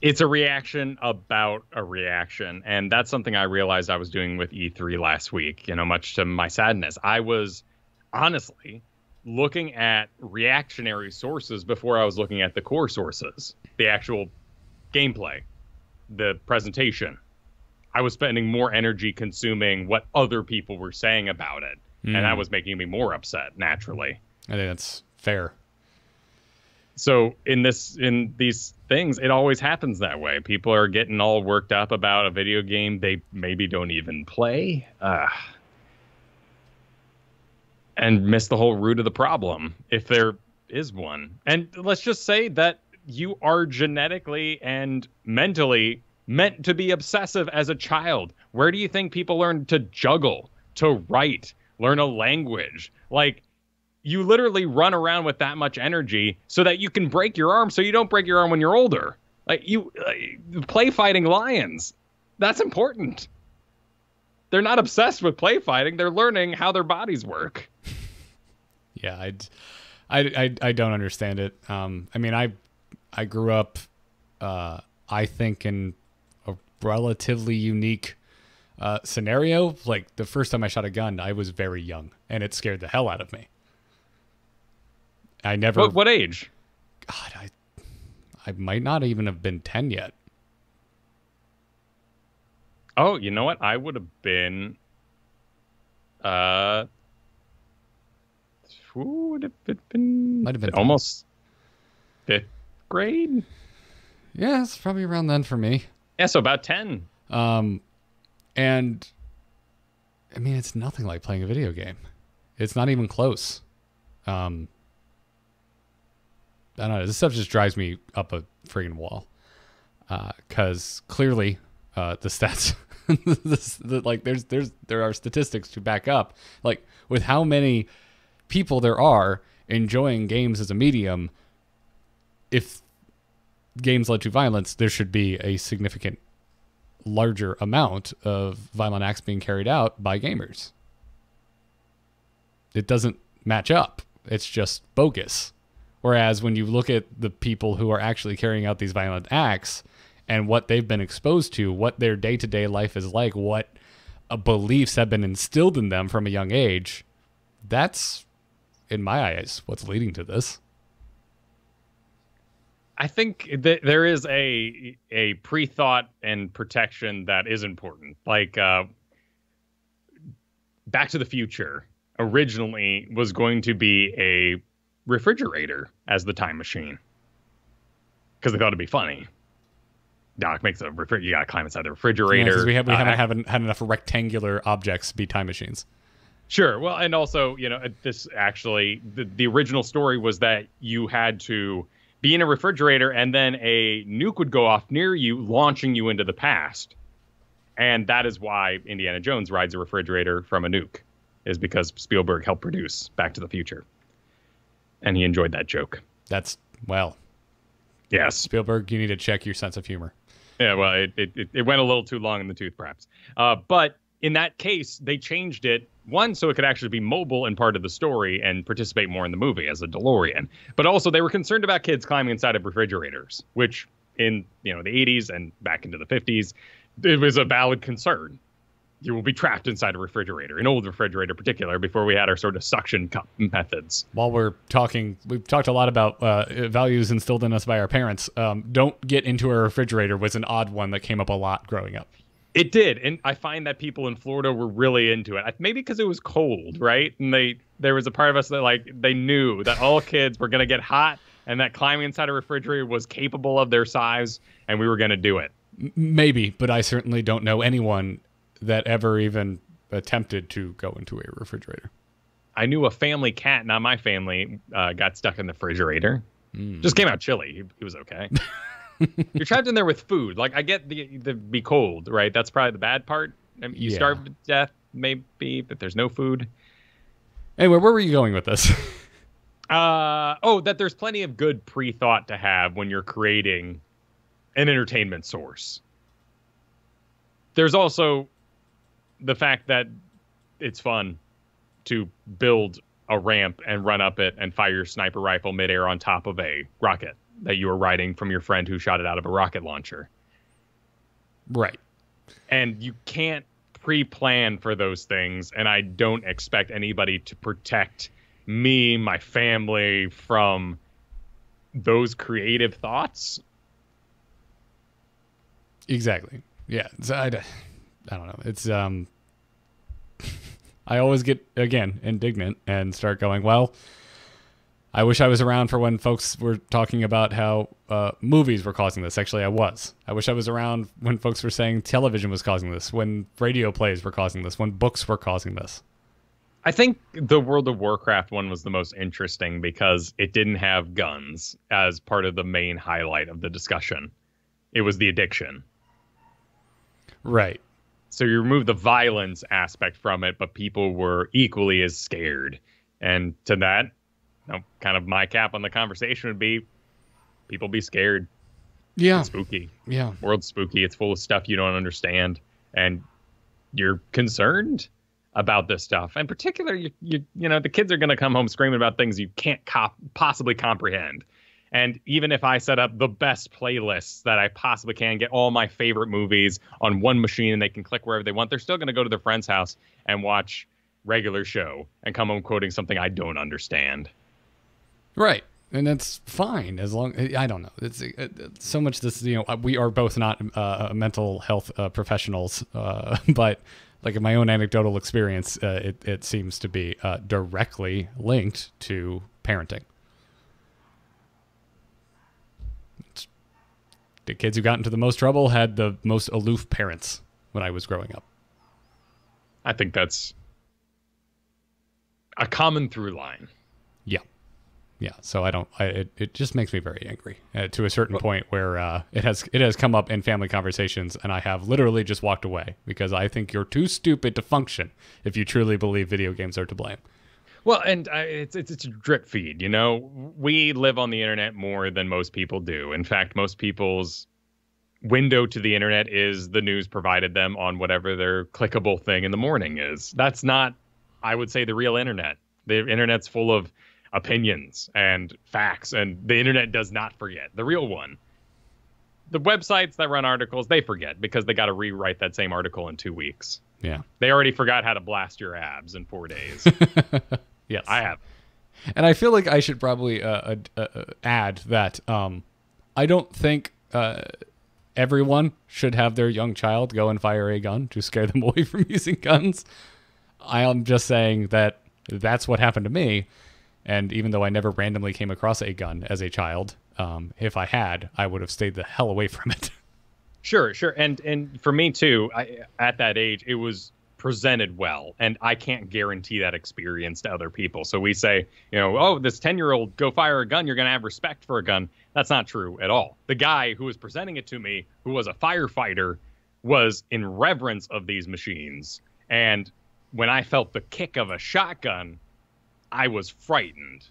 It's a reaction about a reaction. And that's something I realized I was doing with E3 last week, much to my sadness. I was honestly looking at reactionary sources before I was looking at the core sources, the actual gameplay, the presentation. I was spending more energy consuming what other people were saying about it. And that was making me more upset, naturally. I think that's fair. So in these things, it always happens that way. People are getting all worked up about a video game they maybe don't even play, and miss the whole root of the problem, if there is one. And let's just say that you are genetically and mentally meant to be obsessive as a child. Where do you think people learn to juggle, to write, learn a language? Like, you literally run around with that much energy so that you can break your arm so you don't break your arm when you're older. Like, you play fighting lions. That's important. They're not obsessed with play fighting. They're learning how their bodies work. Yeah, I don't understand it. I mean, I grew up, I think, in a relatively unique scenario. Like, the first time I shot a gun, I was very young, and it scared the hell out of me. I never... What age? God, I might not even have been 10 yet. Oh, you know what? I would have been... would it been... Might have been almost 5th grade? Yeah, it's probably around then for me. Yeah, so about 10. And, I mean, it's nothing like playing a video game. It's not even close. I don't know. This stuff just drives me up a friggin' wall. Because clearly, the stats, there are statistics to back up. Like, with how many people there are enjoying games as a medium, if games led to violence, there should be a significant larger amount of violent acts being carried out by gamers. It doesn't match up. It's just bogus. Whereas when you look at the people who are actually carrying out these violent acts and what they've been exposed to, what their day-to-day life is like, what beliefs have been instilled in them from a young age, that's, in my eyes, what's leading to this. I think that there is a pre-thought and protection that is important. Like, Back to the Future originally was going to be a refrigerator as the time machine because they thought it'd be funny. Doc makes a refrigerator. You gotta climb inside the refrigerator. Yeah, we haven't had enough rectangular objects be time machines. Sure. Well, and also, this actually the original story was that you had to be in a refrigerator and then a nuke would go off near you, launching you into the past. And that is why Indiana Jones rides a refrigerator from a nuke, is because Spielberg helped produce Back to the Future. And he enjoyed that joke. That's, well. Yes. Spielberg, you need to check your sense of humor. Yeah, well, it went a little too long in the tooth, perhaps. But in that case, they changed it, one, so it could actually be mobile and part of the story and participate more in the movie as a DeLorean. But also, they were concerned about kids climbing inside of refrigerators, which in the 80s and back into the 50s, it was a valid concern. You will be trapped inside a refrigerator, an old refrigerator in particular, before we had our sort of suction cup methods. While we've talked a lot about values instilled in us by our parents. Don't get into a refrigerator was an odd one that came up a lot growing up. It did, and I find that people in Florida were really into it. Maybe because it was cold, right? And there was a part of us that they knew that all kids were going to get hot, and that climbing inside a refrigerator was capable of their size, and we were going to do it. Maybe, but I certainly don't know anyone that ever even attempted to go into a refrigerator. I knew a family cat, not my family, got stuck in the refrigerator. Just came out chilly. He was okay. You're trapped in there with food. Like, I get the be cold, right? That's probably the bad part. You starve to death, maybe, but there's no food. Anyway, where were you going with this? That there's plenty of good pre-thought to have when you're creating an entertainment source. There's also the fact that it's fun to build a ramp and run up it and fire your sniper rifle midair on top of a rocket. that you were riding from your friend who shot it out of a rocket launcher. Right. And you can't pre-plan for those things, and I don't expect anybody to protect me, my family, from those creative thoughts. Exactly. Yeah. I don't know. It's I always get, again, indignant and start going, well, I wish I was around for when folks were talking about how movies were causing this. Actually, I was. I wish I was around when folks were saying television was causing this, when radio plays were causing this, when books were causing this. I think the World of Warcraft one was the most interesting because it didn't have guns as part of the main highlight of the discussion. It was the addiction. Right. So you remove the violence aspect from it, but people were equally as scared. And to that, kind of my cap on the conversation would be, people be scared. Yeah. It's spooky. Yeah. World's spooky. It's full of stuff you don't understand. And you're concerned about this stuff. In particular, you know, the kids are going to come home screaming about things you can't possibly comprehend. And even if I set up the best playlists that I possibly can, get all my favorite movies on one machine and they can click wherever they want, they're still going to go to their friend's house and watch regular show and come home quoting something I don't understand. Right. And that's fine as long, I don't know. It's so much this, you know, we are both not mental health professionals, but like in my own anecdotal experience, it seems to be directly linked to parenting. The kids who got into the most trouble had the most aloof parents when I was growing up. I think that's a common through line. Yeah. Yeah. So it just makes me very angry to a certain point where it has come up in family conversations and I have literally just walked away because I think you're too stupid to function if you truly believe video games are to blame. Well, and it's a drip feed, you know. We live on the internet more than most people do. In fact, most people's window to the internet is the news provided them on whatever their clickable thing in the morning is. That's not, I would say, the real internet. The internet's full of opinions and facts, and the internet does not forget. The real one. The websites that run articles, they forget because they got to rewrite that same article in 2 weeks. Yeah. They already forgot how to blast your abs in 4 days. Yes, I have. And I feel like I should probably add that I don't think everyone should have their young child go and fire a gun to scare them away from using guns. I am just saying that that's what happened to me. And even though I never randomly came across a gun as a child, if I had, I would have stayed the hell away from it. Sure. And for me, too, at that age, it was presented well, and I can't guarantee that experience to other people. So we say, you know, oh, this 10-year-old, go fire a gun, you're going to have respect for a gun. That's not true at all. The guy who was presenting it to me, who was a firefighter, was in reverence of these machines. And when I felt the kick of a shotgun, I was frightened.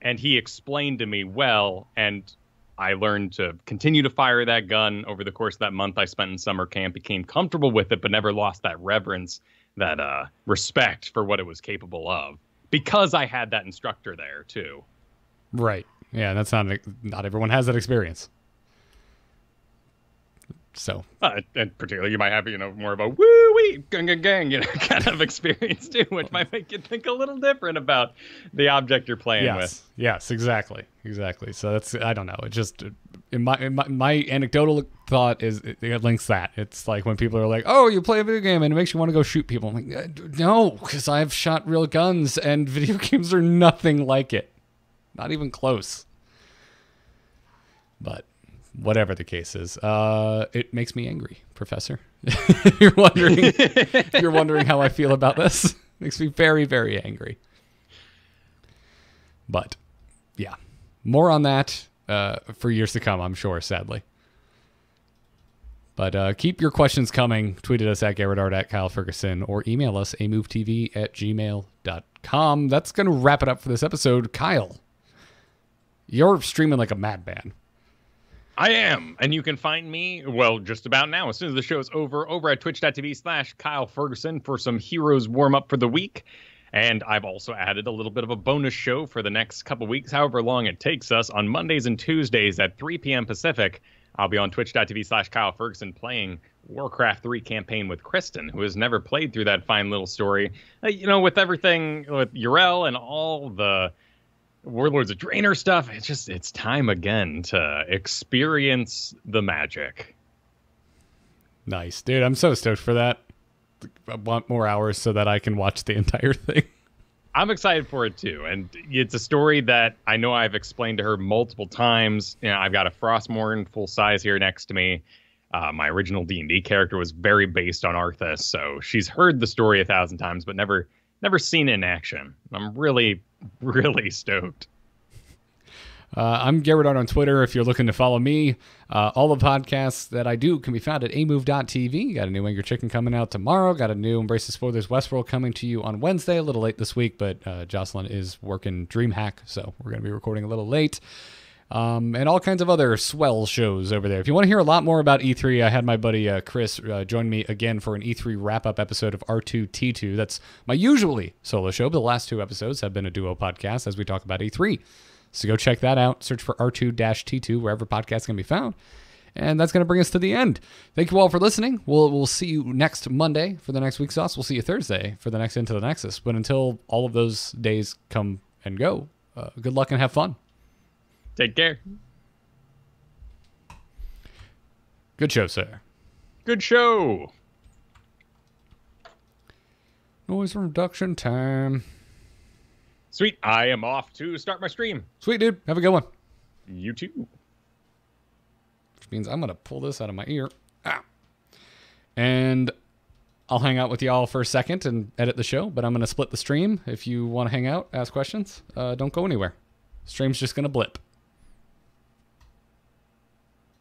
And he explained to me well, and I learned to continue to fire that gun over the course of that month I spent in summer camp, became comfortable with it, but never lost that reverence, that respect for what it was capable of, because I had that instructor there too. Right. Yeah, that's not everyone has that experience. So, and particularly you might have, you know, more of a woo-wee, gang, you know, kind of experience too, which might make you think a little different about the object you're playing with. Yes, exactly. So that's, I don't know. It just, in my anecdotal thought is it links that. It's like when people are like, oh, you play a video game and it makes you want to go shoot people. I'm like, no, because I've shot real guns and video games are nothing like it. Not even close. But whatever the case is, it makes me angry, Professor. You're wondering how I feel about this. It makes me very, very angry. But yeah, more on that for years to come, I'm sure, sadly. But keep your questions coming. Tweet at us at GarrettArt, at Kyle Ferguson, or email us amovetv@gmail.com. That's going to wrap it up for this episode. Kyle, you're streaming like a madman. I am. And you can find me, well, just about now, as soon as the show is over at twitch.tv/Kyle Ferguson for some Heroes warm-up for the week. And I've also added a little bit of a bonus show for the next couple weeks, however long it takes us. On Mondays and Tuesdays at 3 p.m. Pacific, I'll be on twitch.tv/Kyle Ferguson playing Warcraft 3 campaign with Kristen, who has never played through that fine little story. With everything, with Yrel and all the Warlords of Draenor stuff, it's time again to experience the magic. Nice, dude. I'm so stoked for that. I want more hours so that I can watch the entire thing. I'm excited for it too, and it's a story that I know I've explained to her multiple times. I've got a Frostmourne full size here next to me. My original D&D character was very based on Arthas, so she's heard the story 1,000 times, but never seen it in action. I'm really, really stoked. I'm Garrett Art on Twitter if you're looking to follow me. All the podcasts that I do can be found at amove.tv. Got a new Angry Chicken coming out tomorrow. Got a new Embrace the Spoilers Westworld coming to you on Wednesday. A little late this week, but Jocelyn is working DreamHack, so we're going to be recording a little late. And all kinds of other swell shows over there. If you want to hear a lot more about E3, I had my buddy Chris join me again for an E3 wrap-up episode of R2T2. That's my usually solo show, but the last 2 episodes have been a duo podcast as we talk about E3. So go check that out. Search for R2-T2 wherever podcasts can be found. And that's going to bring us to the end. Thank you all for listening. We'll see you next Monday for the next Weeksauce. We'll see you Thursday for the next Into the Nexus. But until all of those days come and go, good luck and have fun. Take care. Good show, sir. Good show. Noise reduction time. Sweet. I am off to start my stream. Sweet, dude. Have a good one. You too. Which means I'm going to pull this out of my ear. And I'll hang out with y'all for a second and edit the show, but I'm going to split the stream. If you want to hang out, ask questions, don't go anywhere. Stream's just going to blip.